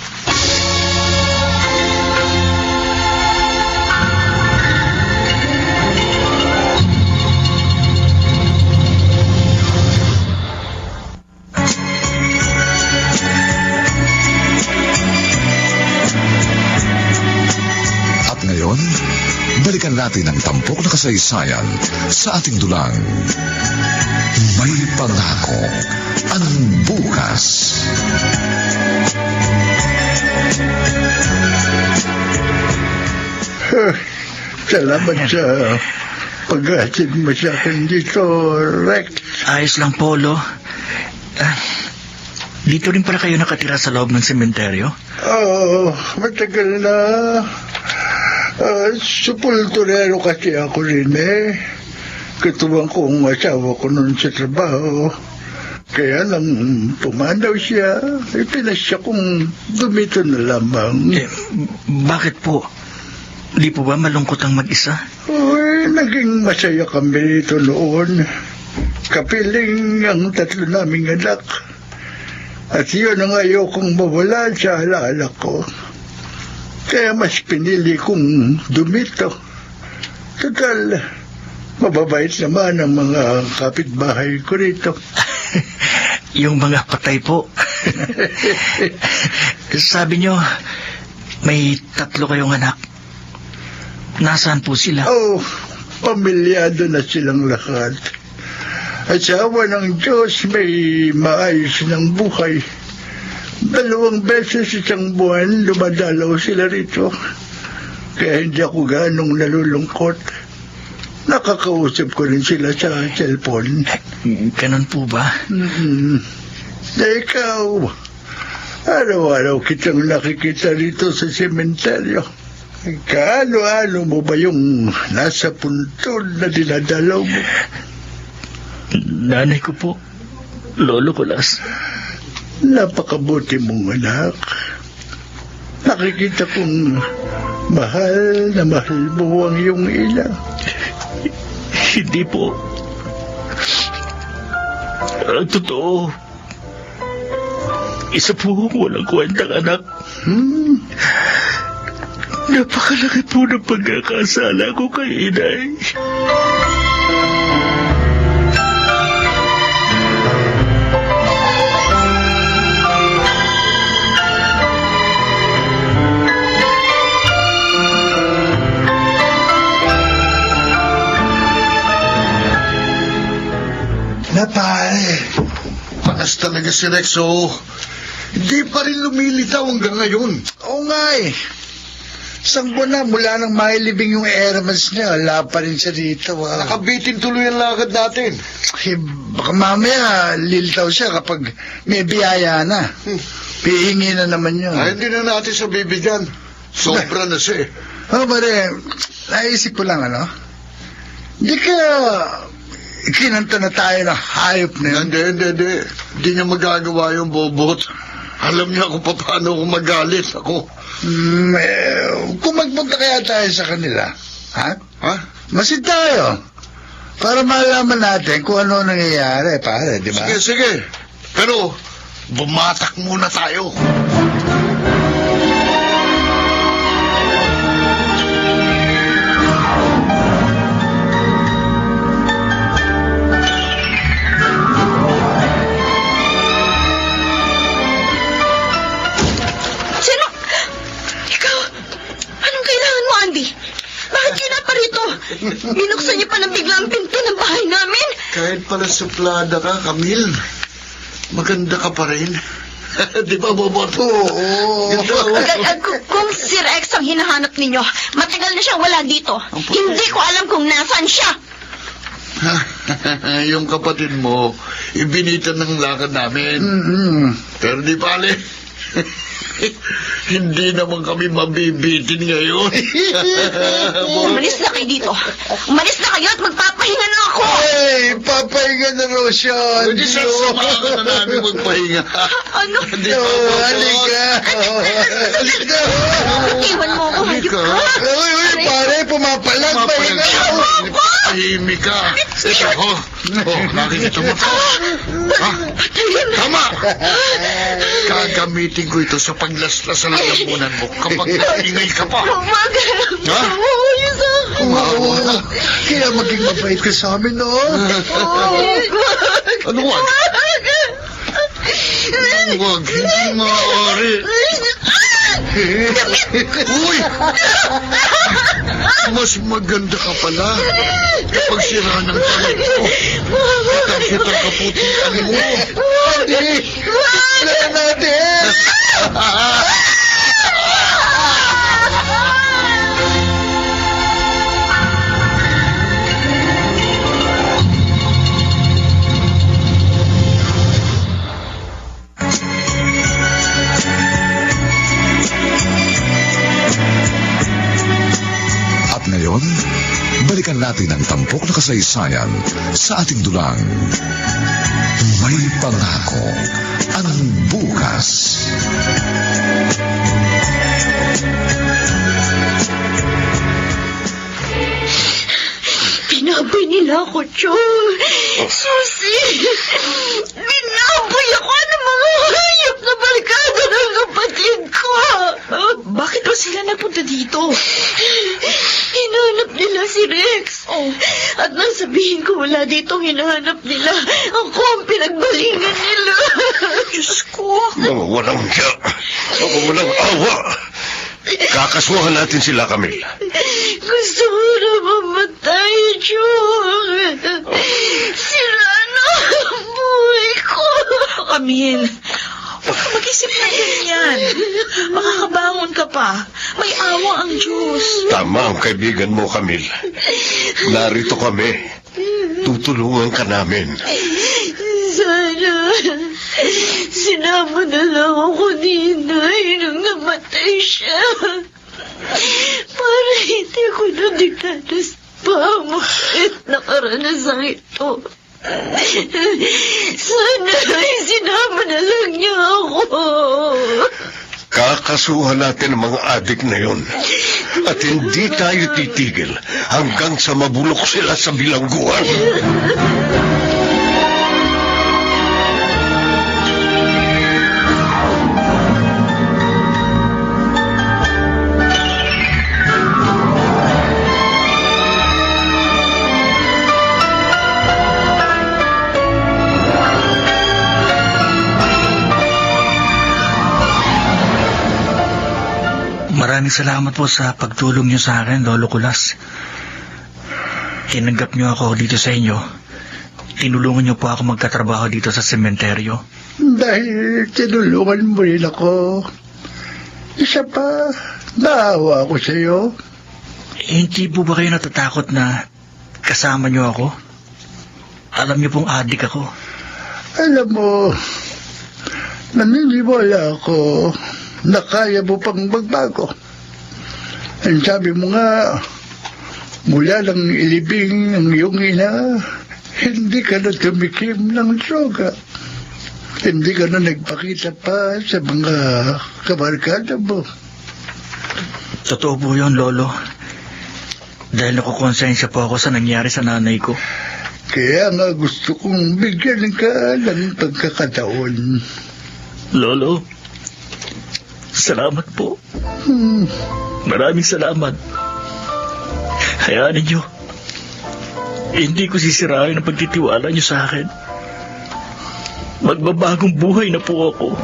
Ngayon, balikan natin ang tampok na kasaysayan sa ating dulang. May pangako ang bukas. Salamat sa pag-atid mo sa akin dito, Rex. Ayos lang, Polo. Dito rin pala kayo nakatira sa loob ng sementeryo? Oo, matagal na. Supulturero kasi ako rin eh. Katuwang kong asawa ko noon sa trabaho. Kaya nang pumanaw siya, pinasya kong dumito na lamang. Bakit po? Di po ba malungkot ang mag-isa? Naging masaya kami dito noon. Kapiling ang tatlo naming anak. At yun ang ayokong mawala sa alaala ko. Kaya mas pinili kong dumito. Total, mababait naman ang mga kapitbahay ko rito. Yung mga patay po. Sabi nyo, may 3 kayong anak. Nasaan po sila? Pamilyado na silang lahat. Asawa ng Diyos, may maayos ng buhay. 2 beses isang buwan dumadalaw sila rito. Kaya hindi ako ganong nalulungkot. Nakakausap ko rin sila sa cellphone. Ganun po ba? Ikaw, araw-araw kitang nakikita rito sa sementeryo. Kaano-ano mo ba yung nasa puntod na dinadalaw mo? Nanay ko po, Lolo Kulas. Napakabuti mong anak. Nakikita kong Mahal na mahal mo ang iyong ina. Hindi po. Ang totoo, isa po akong walang kwentang anak. Napakalaki po ng pagkakasala ko kay inay. Pare, panas talaga si Rex, oh. Hindi pa rin lumilitaw hanggang ngayon. Oo nga eh. Isang buwan na mula nang mailibing yung airmans niya, wala pa rin siya dito. Nakabitin tuloy ang lakad natin. Eh, baka mamaya lilitaw siya kapag may biyaya na. Pihingi na naman yun. Ay, hindi na natin siya bibigyan. Sobra na siya, eh. Oh, pare, naisip ko lang, ano? Hindi ka ikinanta na tayo ng hayop na yun. Hindi. Hindi niya magagawa yung bobot. Alam niya kung paano ako magalit. Ako. Kung magpunta kaya tayo sa kanila, ha? Ha? Masid tayo. Para malaman natin kung ano nangyayari, pare, di ba? Sige. Pero, bumatak muna tayo. Sino? Ikaw? Anong kailangan mo, Andy? Bakit yun na pa rito? Binuksan niya pa ng bigla ang pinto ng bahay namin. Kahit pala suplada ka, Camille, maganda ka pa rin. Di ba, Boboto? Oo. Kung si Rex ang hinahanap ninyo, matagal na siyang wala dito. Hindi ko alam kung nasaan siya. Yung kapatid mo, ibinitan ng lakad namin. Pero di pala, hindi naman kami mabibitin ngayon. Umalis na kayo dito. Umalis na kayo at magpapahinga na ako. Ay, papahinga na raw siya. Hindi siya samahan na namin magpahinga. Ano? Di ba, Boboto? Halika. Halika. Iwan mo ako. Halika. Uy, pare, pumapalag. Pahinga. Tahimik ka. Ito ako. Nakikita mo to. Ha? Tama! Gagamitin ko ito sa paglaslas sa lalamunan mo kapag naingay ka pa. Ha? Kaya maging mabait ka sa amin, no? Ano wag? Ano wag? Hindi maaari. Uy! Mas maganda ka pala kapag sira ng kamay ko. Kitang-kitang kaputian mo. Hindi! Wala natin! At ngayon, balikan natin ang tampok na kasaysayan sa ating dulang. May pangako ang bukas. Binaboy nila ako, Chong. Susi! Binaboy ako ng mga hayop na barkada ng kapatid ko. Bakit ba sila nagpunta dito? Hinahanap nila si Rex. At nang sabihin ko wala dito hinahanap nila, ako ang pinagbalingan nila. Diyos ko. Mga walang siya. Mga walang awa. Kakasuhan natin sila, Camille. Gusto ko na mamatay, Chong. Sira na ang buhay ko. Camille, huwag ka mag-isip na ganyan. Makakabangon ka pa. May awa ang Diyos. Tama ang kaibigan mo, Camille. Narito kami. Tutulungan ka namin. Sana sinama na lang ako ni Inay nung namatay siya. Para hindi ko na dinanas pa ang makit na karanasang ito. Sana ay sinama na lang niya ako. Kakasuhan natin ang mga adik na yon. At hindi tayo titigil hanggang sa mabulok sila sa bilangguan. Maraming salamat po sa pagtulong niyo sa akin, Lolo Kulas. Tinanggap niyo ako dito sa inyo. Tinulungan niyo po ako magkatrabaho dito sa sementeryo. Dahil tinulungan mo rin ako. Isa pa, naawa ako sa iyo. Hindi po ba kayo natatakot na kasama niyo ako? Alam niyo pong adik ako. Alam mo, naniniwala ako na kaya mo pang magbago. Ang sabi mo nga, mula lang ilibing ng iyong ina, hindi ka na tumikim ng droga. Hindi ka na nagpakita pa sa mga kabarkada mo. Totoo po yun, Lolo. Dahil nakukonsensya po ako sa nangyari sa nanay ko. Kaya nga gusto kong bigyan ka ng pagkakataon. Lolo, salamat po. Maraming salamat. Hayaan niyo. Hindi ko sisirain ang pagtitiwala niyo sa akin. Magbabagong buhay na po ako.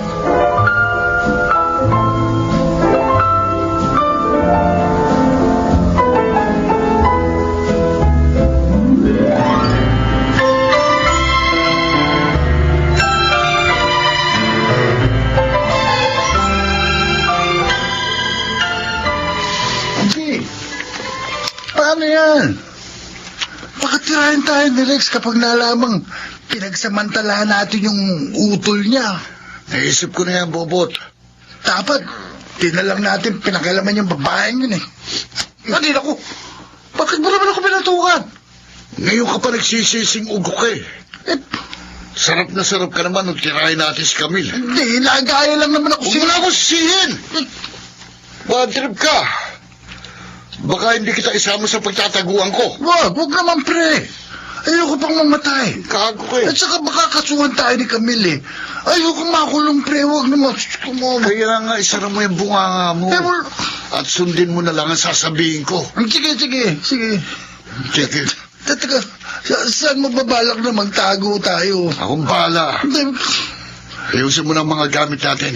Paano yan? Pakatirahin tayo ni Rex kapag nalamang pinagsamantalahan natin yung utol niya. Naisip ko na yan, Bobot. Dapat, di na lang natin pinakalaman yung babaeng yun eh. Hindi ako. Bakit mo naman ako pinatukan? Ngayon ka pa nagsisising ugok eh. Eh, Sarap na sarap ka naman nung tirahin natin si Camille. hindi, nagaya lang naman ako Huwag mo na ako sisihin! Bad trip ka! Baka hindi kita isama sa pagtataguan ko. Wag naman pre. Ayoko pang mamatay. Kago ko eh. At saka makakasuhan tayo ni Camille eh. Ayoko makulong pre, wag naman. Kaya nga, isara mo yung bunganga mo. Eh, well, At sundin mo na lang ang sasabihin ko. sige. Sige. Teka, saan mo babalak na magtago tayo? Akong bahala. Hindi, Ayusin mo ng mga gamit natin.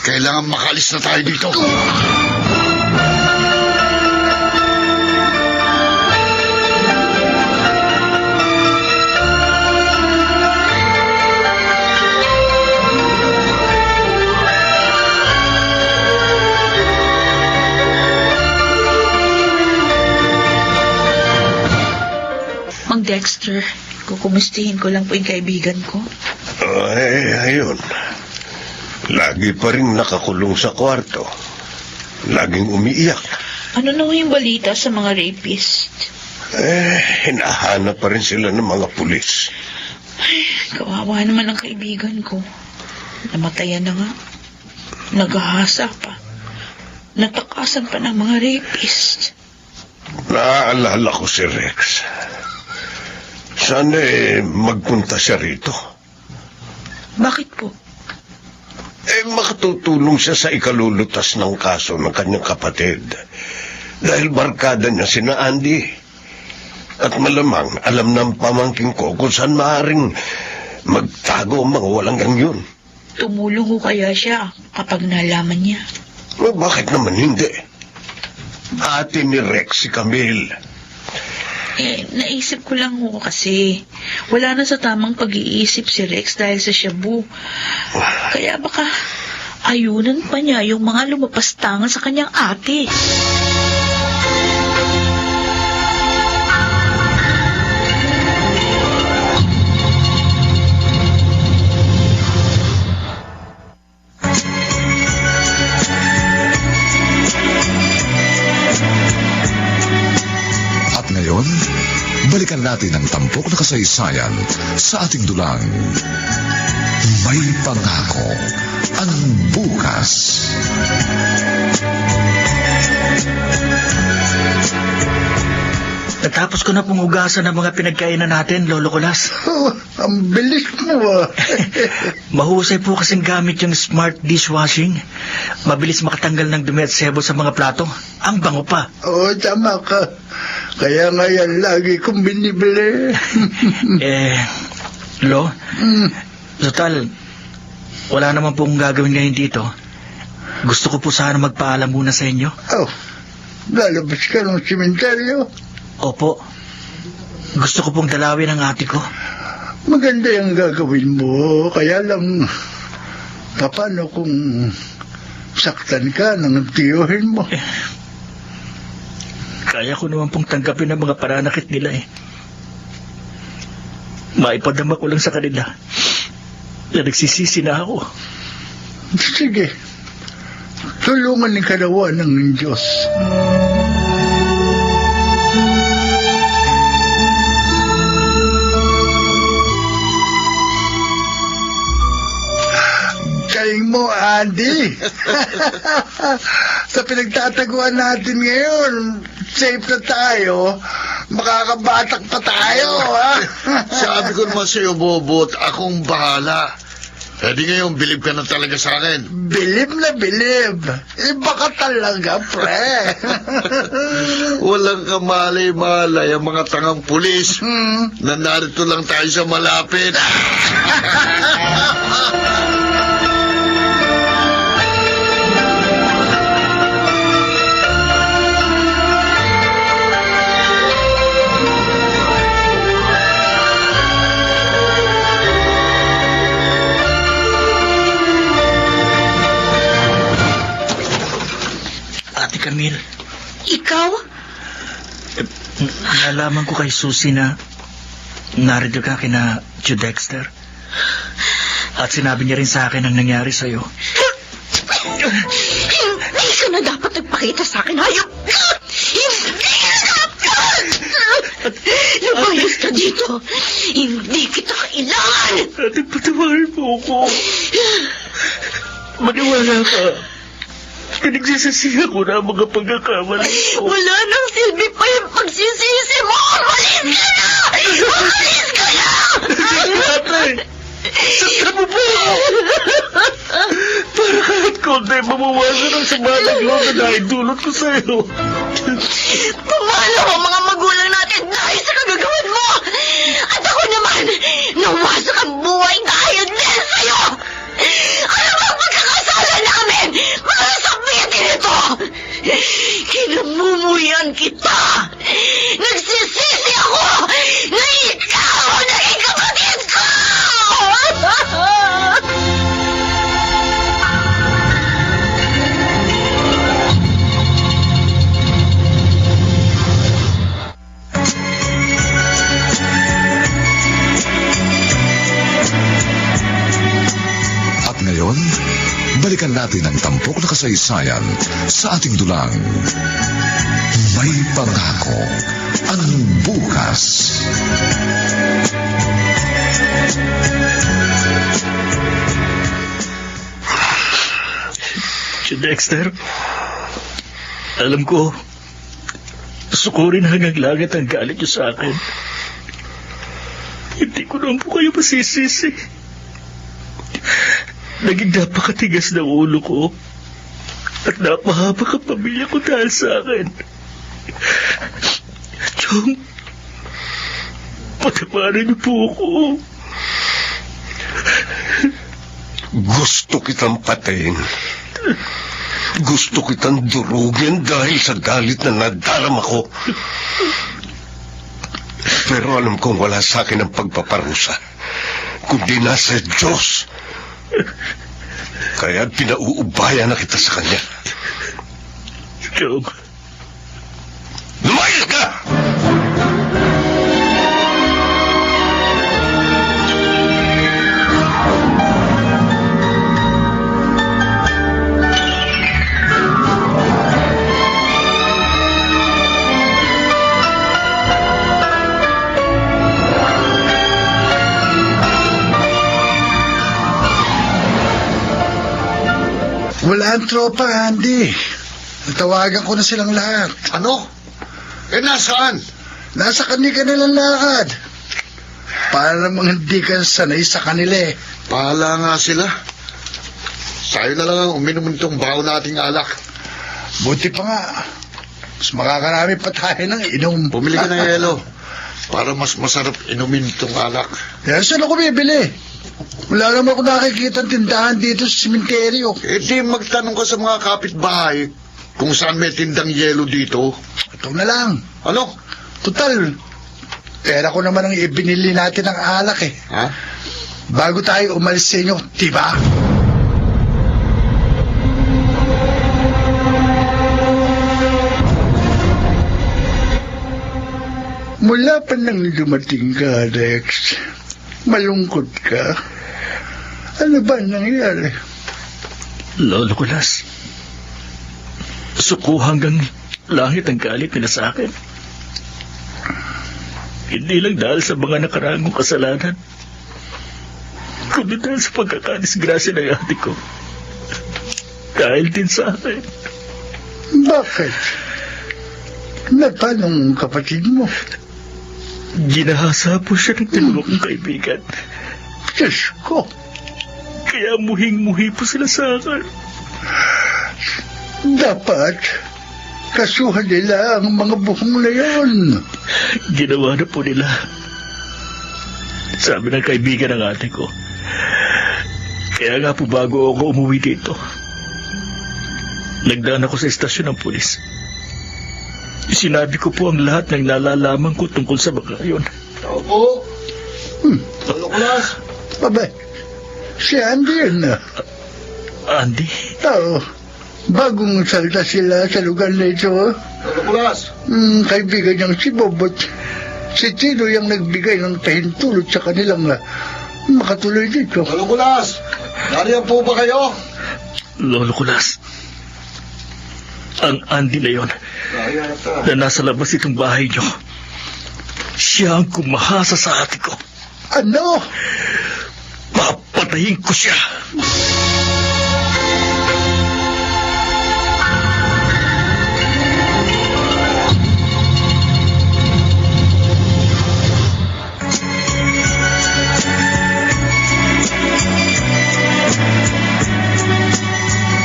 Kailangan makalis na tayo dito. Mang Dexter, kukumustihin ko lang po yung kaibigan ko. Ayun. Lagi pa rin nakakulong sa kwarto. Laging umiiyak. Ano na yung balita sa mga rapist? Hinahanap pa rin sila ng mga pulis. Kawawa naman ang kaibigan ko. Namatayan na nga. Naghahasa pa. Natakasan pa ng mga rapist. Naaalala ko si Rex. Sana magpunta siya rito. Bakit po? Makatutulong siya sa ikalulutas ng kaso ng kanyang kapatid. Dahil barkada niya sina Andy. At malamang alam ng pamangking ko kung saan maaaring magtago ang mga walang yun. Tumulong ko kaya siya kapag nalaman niya. Bakit naman hindi? Ate ni Rex si Camille. Naisip ko lang ho kasi wala na sa tamang pag-iisip si Rex dahil sa shabu. Kaya baka ayunan pa niya yung mga lumapastangan sa kanyang ate. Ngayon, balikan natin ang tampok na kasaysayan sa ating dulang. May pangako ang bukas. Natapos ko na pong hugasan ng mga pinagkainan natin, Lolo Kulas. Oh, ang bilis mo Mahusay po kasing gamit yung smart dishwashing. Mabilis makatanggal ng dumi at sebo sa mga plato. Ang bango pa. Oo, tama ka. Kaya nga yan lagi kong binibili. Lo, total, wala naman pong gagawin ngayon dito. Gusto ko po sana magpaalam muna sa inyo. Oh, lalabas ka ng simenteryo. Opo. Gusto ko pong dalawin ang ate ko. Maganda yung gagawin mo. Kaya lang, paano kung saktan ka ng tiyuhin mo? Kaya ko naman pong tanggapin ang mga pananakit nila eh. Maipadama ko lang sa kanila na nagsisisi na ako. Sige, tulungan ng kalawa ng Diyos. Galing mo, Andy. Sa pinagtataguan natin ngayon, safe na tayo. Makakabatak pa tayo, ha? Sabi ko naman sa'yo, Bobot, akong bahala. Di ngayon, bilib ka na talaga sa akin. Bilib na bilib. Iba ka talaga, pre. Walang kamalay-malay ang mga tangang pulis na narito lang tayo sa malapit. Camille, Ikaw? nalaman ko kay Susie na narito ka kina Joe Dexter. At sinabi niya rin sa akin ang nangyari sa'yo. Hindi ka na dapat nagpakita sa akin, hayop ka! Hindi ka! Lumayos ka dito. Hindi kita kailangan. Ate, patawarin mo ako. Maniwala ka. Pinagsisisihan ko na ang mga pagkakamali ko. Wala nang silbi pa yung pagsisisi mo! Umalis ka na! Umalis ka na! Ate! Saktan mo po ako! Para kahit konti, mabawasan ang sama ng loob na naidulot ko sa'yo. Pumalaw ang mga magulang natin dahil sa kagagawan mo! At ako naman, nawasak ang buhay dahil din sa'yo! Ano ba ang pagkakasala namin? Mga sabitin ito! Kinamumuyan kita! Nagsisisi ako na ikaw ang naging kapatid ko! At ngayon, balikan natin ang tampok na kasaysayan sa ating dulang. May pangako ang bukas. Si Dexter, alam ko, sukurin hanggang langit ang galit niyo sa akin. Hindi ko naman po kayo masisisi. Naging napakatigas ng ulo ko at napahaba ang pamilya ko dahil sa akin. Chong, patawarin niyo po ako. Gusto kitang patayin. Gusto kitang durugin dahil sa galit na nadarama ko. Pero alam kong wala sa akin ang pagpaparusa, kundi nasa Diyos. Kaya pinauubaya na kita sa Kanya. Chong, lumayas ka! Wala ang tropa, Andy. Natawagan ko na silang lahat. Ano? Nasaan? Nasa kanilang lakad. Para namang hindi ka sanay sa kanila eh. Pahala nga sila. Tayo na lang ang uminom nitong baho nating alak. Buti pa nga. Mas makakarami pa tayo ng inom. Bumili ka ng yelo. Para mas masarap inumin itong alak. Kaya saan ako bibili? Wala naman ako nakikita tindahan dito sa simenteryo. Eh di magtanong ka sa mga kapitbahay kung saan may tindang yelo dito. Ito na lang. Ano? Total, pera ko naman ang ibinili natin ng alak eh. Ha? Bago tayo umalis sa inyo, diba? Mula pa nang dumating ka, Rex, malungkot ka. Ano ba nangyari? Lolo Kulas, suko hanggang langit ang galit nila sa akin. Hindi lang dahil sa mga nakarangong kasalanan, kundi dahil sa pagkakadisgrasya ng ate ko. Dahil din sa akin. Bakit? Natanong kapatid mo? Ginahasa po siya ng dalawa kong kaibigan. Diyos ko. Kaya muhing-muhi po sila sa akin. Dapat kasuhan nila ang mga buhong na yun. Ginawa na po nila. Sabi ng kaibigan ng ate ko. Kaya nga po bago ako umuwi dito, nagdaan ako sa estasyon ng pulis. Sinabi ko po ang lahat ng nalalaman ko tungkol sa mga yun. Opo. Lolo Kulas. Abay, si Andy yun na. Andy? Oo. Bagong salta sila sa lugar na ito. Lolo Kulas. Kaibigan niyang si Bobot. Si Tino yung nagbigay ng pahintulot sa kanilang makatuloy dito. Lolo Kulas. Nariyan po ba kayo? Lolo Kulas. Ang Andy na yun, na nasa labas itong bahay niyo, siya ang kumahasa sa ate ko. Ano? Papatayin ko siya.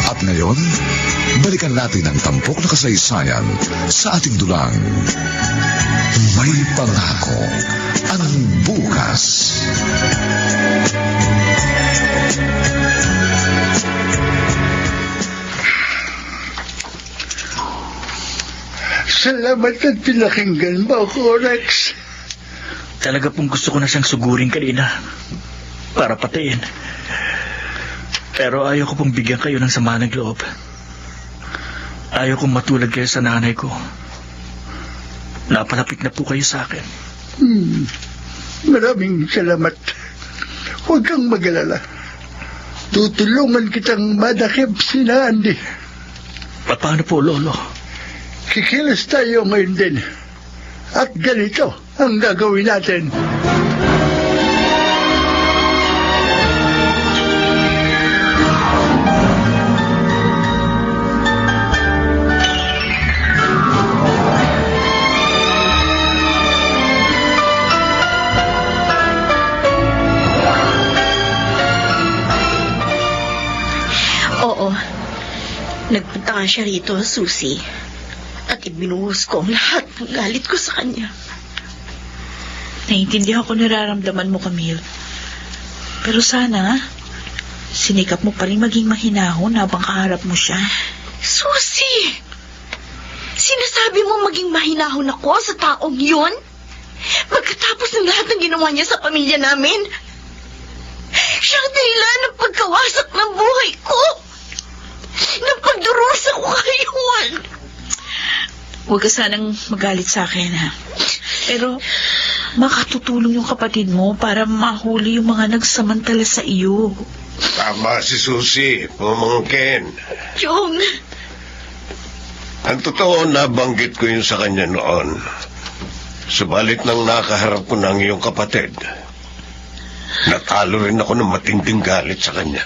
At ngayon, balikan natin ang tampok na kasaysayan sa ating dulang. May pangako ang bukas. Salamat at pinakinggan mo ako, Rex. Talaga pong gusto ko na siyang sugurin kanina para patayin. Pero ayaw ko pong bigyan kayo ng sama ng loob. Ayaw kong matulad kayo sa nanay ko. Napalapit na po kayo sa akin. Maraming salamat. Huwag kang mag-alala. Tutulungan kitang madakip si Andy. Paano po, Lolo? Kikilos tayo ngayon din. At ganito ang gagawin natin. Oo. Nagpunta nga siya rito, Susie. At ibinuhos ko ang lahat ng galit ko sa kanya. Naiintindihan ko nararamdaman mo, Camille. Pero sana, sinikap mo pa rin maging mahinahon habang kaharap mo siya. Susie! Sinasabi mo maging mahinahon ako sa taong yun? Pagkatapos ng lahat ng ginawa niya sa pamilya namin? Siya ang dahilan ng pagkawasak ng buhay ko. Ng pagdurusa ko ngayon. Huwag ka sanang magalit sa akin, ha? Pero, makatutulong yung kapatid mo para mahuli yung mga nagsamantala sa iyo. Tama si Susie, pumangkin. Chong! Ang totoo, nabanggit ko yun sa kanya noon. Subalit nang nakaharap ko ng iyong kapatid, natalo rin ako ng matinding galit sa kanya.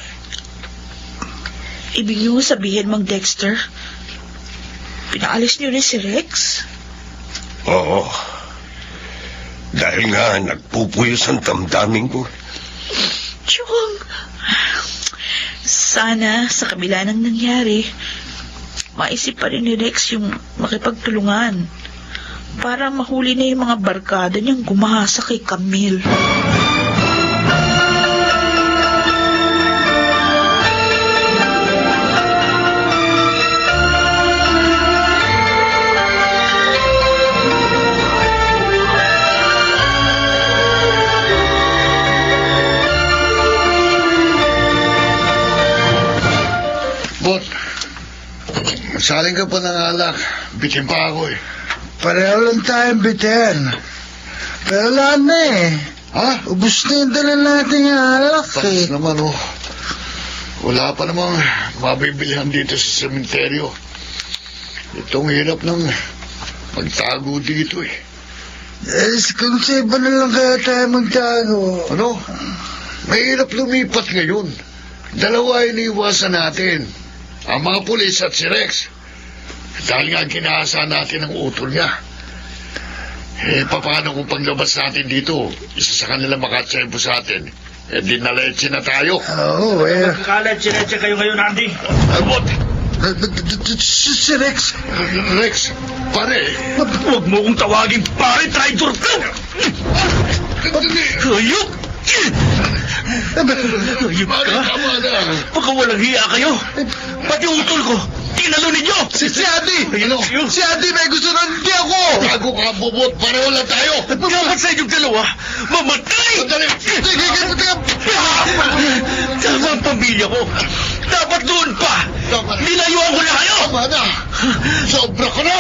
Ibig niyo sabihin, Mang Dexter, pinaalis niyo rin si Rex? Oo. Dahil nga nagpupuyos ang damdamin ko. Chong, sana sa kabila ng nangyari, maisip pa rin ni Rex yung makipagtulungan para mahuli na yung mga barkada niyang gumahasa kay Camille. Bot, saling ka pa ng alak. Bitin pa ako eh. Pareho lang tayong bitin. Pero lahat na eh. Ha? Ubus na yung dala nating alak Tapos eh. naman oh. Wala pa namang mabibilihan dito sa sementeryo. Itong hirap ng magtago dito eh. Kung sa iba na lang kaya tayo magtago. Ano? Mahirap lumipat ngayon. Dalawa iniiwasan natin. Ang mga pulis at si Rex. Dahil nga ginahasa natin ang utol niya. Paano kung paglabas natin dito, isa sa kanila makatsempo sa atin? Di na leche na tayo. Oo, eh. Magkakaletsi-letsi kayo ngayon, Andy. Abot! Si Rex. Rex, pare. Huwag mo kong tawagin, pare, traitor ka! Hayop! Hayop Pare, ka? tama na. Baka walang hiya kayo. Pati utol ko, tinalo ninyo. Si Andy. Ano? Si Andy may gusto na hindi ako. Bago ka bubot, pareho lang tayo. Dapat sa inyong dalawa, mamatay! Sandali. Tama ang pamilya ko. Dapat doon pa. Tama na. Nilayuan ko na kayo. Tama na. Sobra ka na.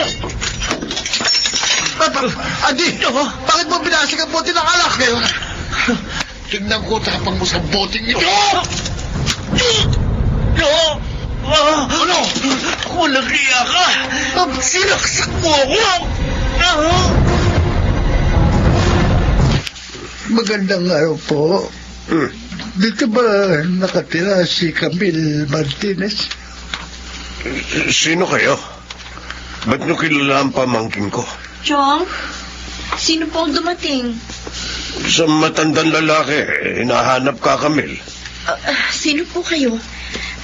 Andy, bakit mo binasik ang bote ng alak? Ngayon, tignan ko tapang mo sa boting ito. Ano? Walang hiya ka. Sinaksak mo ako. Magandang araw po. Dito ba nakatira si Camille Martinez? Sino kayo? Ba't nyo kilala ang pamangkin ko? Chong, sino po ang dumating? Sa matandang lalaki, hinahanap ka, Camille. Sino po kayo?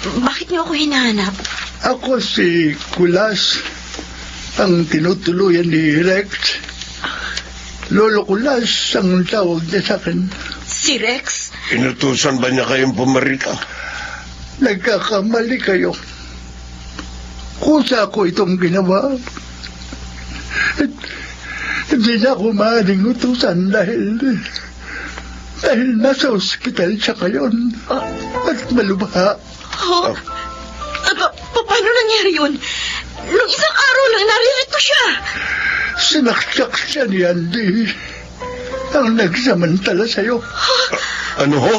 Bakit niyo ako hinahanap? Ako si Kulas, ang tinutuluyan ni Rex. Lolo Kulas ang tawag niya sa akin. Si Rex? Inutusan ba niya kayong pumarito? Nagkakamali kayo. Kusa ko itong ginawa. Hindi na ako maaaring utusan dahil nasa ospital siya ngayon. At malubha. Oh? Paano nangyari yun? Nung isang araw lang naririto siya. Sinaksak siya ni Andy. Ang nagsamantala sa'yo. Ano ho?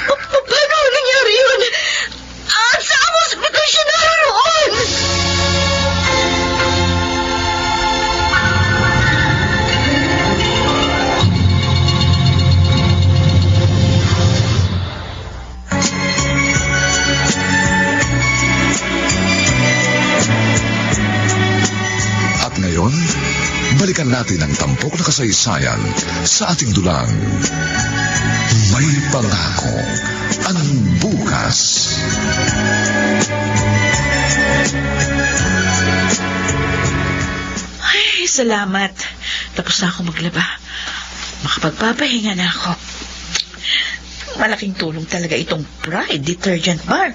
Paano nangyari yun? At saan ospital siya naroon? Ngayon, balikan natin ang tampok na kasaysayan sa ating dulang. May pangako ang bukas. Ay, salamat. Tapos na ako maglaba. Makapagpapahinga na ako. Malaking tulong talaga itong Pride Detergent Bar.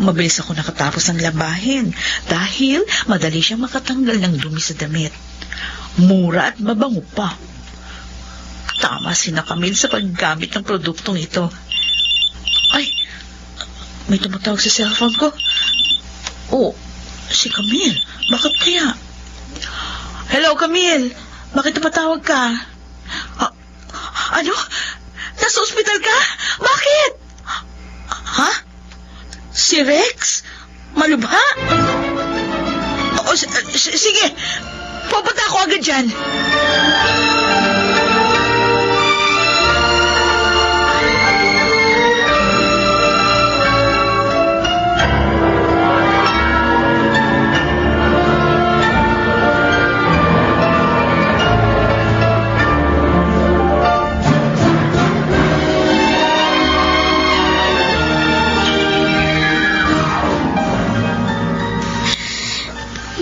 Mabilis ako nakatapos ng labahin dahil madali siyang makatanggal ng dumi sa damit. Mura at mabango pa. Tama si na Camille sa paggamit ng produktong ito. Ay, may tumatawag sa cellphone ko. Oh, si Camille. Bakit kaya? Hello, Camille. Bakit tumatawag ka? Ano? Nasa ospital ka? Bakit? Ha? Si Rex? Malubha? Oo, sige. Pupunta ako agad dyan.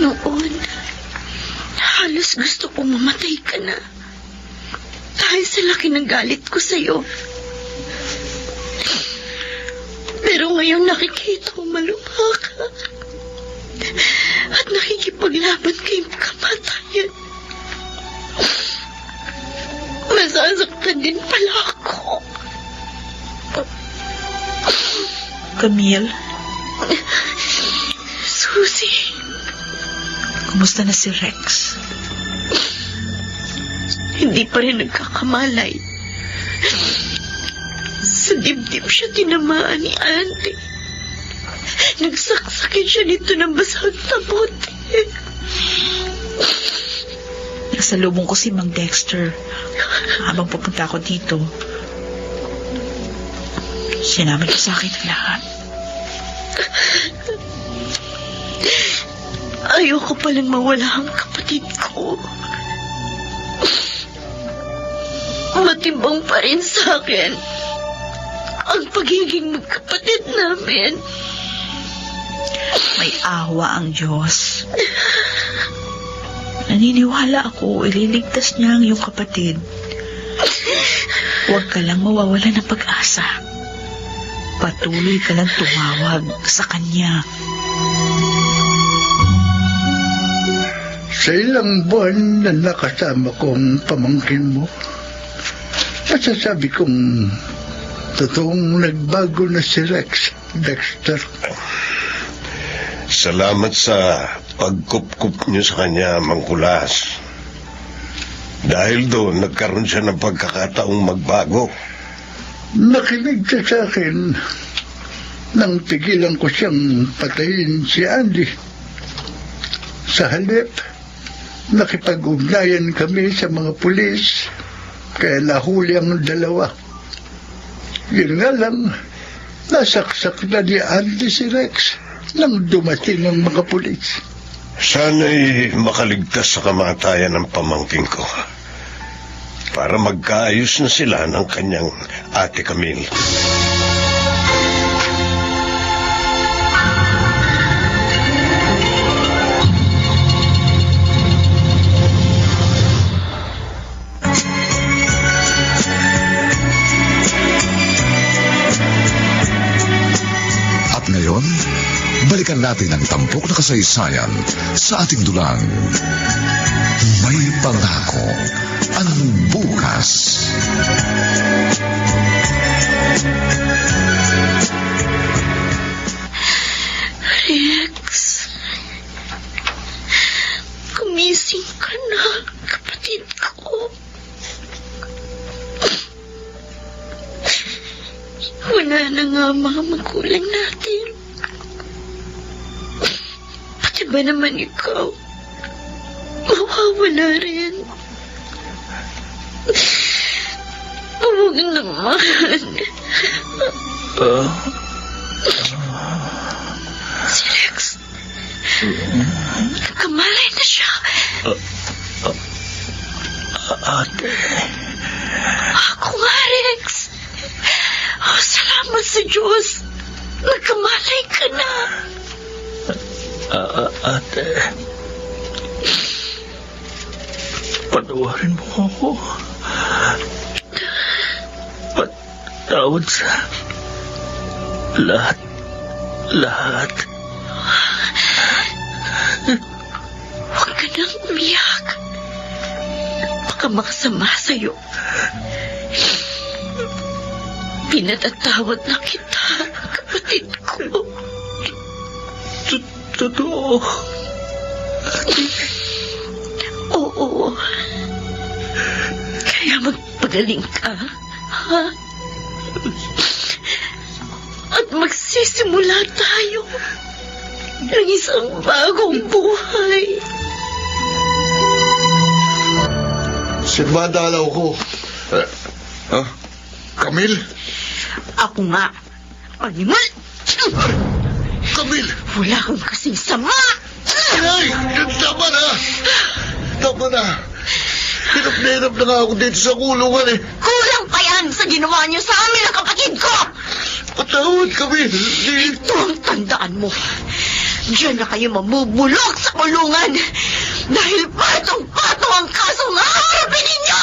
Noon, halos gusto kong mamatay ka na. Dahil sa laki ng galit ko sa'yo. Pero ngayon nakikita ko malubha ka. At nakikipaglaban kay kamatayan. Masasaktan din pala ako. Camille, Susie, kumusta na si Rex? hindi pa rin nagkakamalay. Sa dibdib siya tinamaan ni Auntie. Nagsaksakin siya nito ng basag na bote. Nasa lubong ko si Mang Dexter. Habang pupunta ako dito, sinabi niya sa akin ang lahat. Ayoko palang mawala ang kapatid ko. Matimbang pa rin sa akin ang pagiging magkapatid namin. May awa ang Diyos. Naniniwala ako, ililigtas niya ang iyong kapatid. Huwag ka lang mawawala ng pag-asa. Patuloy ka lang tumawag sa Kanya. Sa ilang buwan na nakasama kong pamangkin mo, masasabi kong totoong nagbago na si Rex Dexter. Salamat sa pagkup-kup niyo sa kanya, Mang Kulas. Dahil doon, nagkaroon siya ng pagkakataong magbago. Nakinig siya sa akin nang pigilan ko siyang patayin si Andy. Sa halip, nakipag-ugnayan kami sa mga pulis, kaya nahuli ang dalawa. Yun nga lang, nasaksak na ni Andy si Rex nang dumating ang mga pulis. Sana'y makaligtas sa kamatayan ng pamangkin ko. Para magkaayos na sila ng kanyang ate Camille. At ngayon, balikan natin ang tampok na kasaysayan sa ating dulang. May pangako ang bukas. Rex, gumising ka na, kapatid ko. Wala na nga ang mga magulang natin. Pati ba naman ikaw? Mawawala rin. Huwag naman. Si Rex. Nagkamalay na siya. Ate, Ako nga, Rex. Oh, salamat sa Diyos. Nagkamalay ka na. ate, patawarin mo ako. Patawad sa lahat. Huwag ka nang umiyak. Baka makasama sa'yo. Pinatatawad na kita, kapatid ko. Totoo. Oo. Kaya magpagaling ka, ha? At magsisimula tayo ng isang bagong buhay. Sirbadalaw ko. Camille? Ako nga, animal! Camille! Wala kang kasing sama! Ay! Tama na! Tama na! Hirap na hirap na nga ako dito sa kulungan eh. Kulang pa yan sa ginawa niyo sa amin ang kapatid ko! Patawad, Camille! Ito ang tandaan mo. Diyan na kayo mabubulok sa kulungan dahil patong-patong ang kasong haharapin ninyo!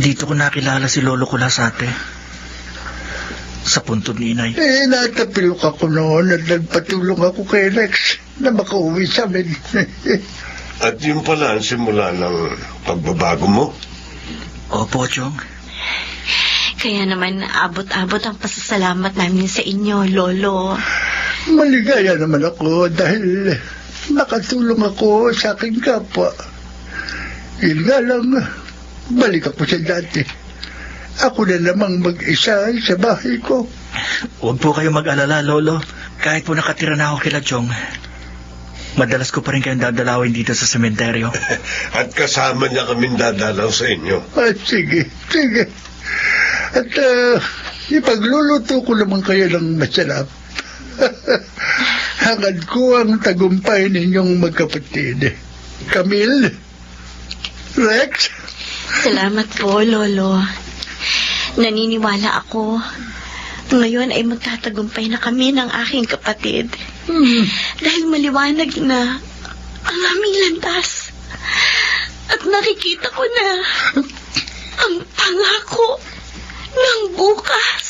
Dito ko nakilala si Lolo Kulasate. Sa puntod ni Inay. Natapilok ako noon at nagpatulong ako kay Rex na makauwi sa amin. At yun pala ang simula ng pagbabago mo. Opo, Chong. Kaya naman abot-abot ang pasasalamat namin sa inyo, Lolo. Maligaya naman ako dahil nakatulong ako sa aking kapwa. Yun nga lang, balik ako sa dati. Ako na namang mag-isa sa bahay ko. Huwag po kayo mag-alala, Lolo. Kahit po nakatira na ako kila Chong, madalas ko pa rin kayong dadalawin dito sa sementeryo. At kasama niya kaming dadalaw sa inyo. Sige. At ipagluluto ko naman kayo ng masarap. Hangad ko ang tagumpay ninyong magkapatid. Camille? Rex? Salamat po, Lolo. Naniniwala ako. Ngayon ay magtatagumpay na kami ng aking kapatid. Dahil maliwanag na ang aming landas. At nakikita ko na ang pangako ng bukas.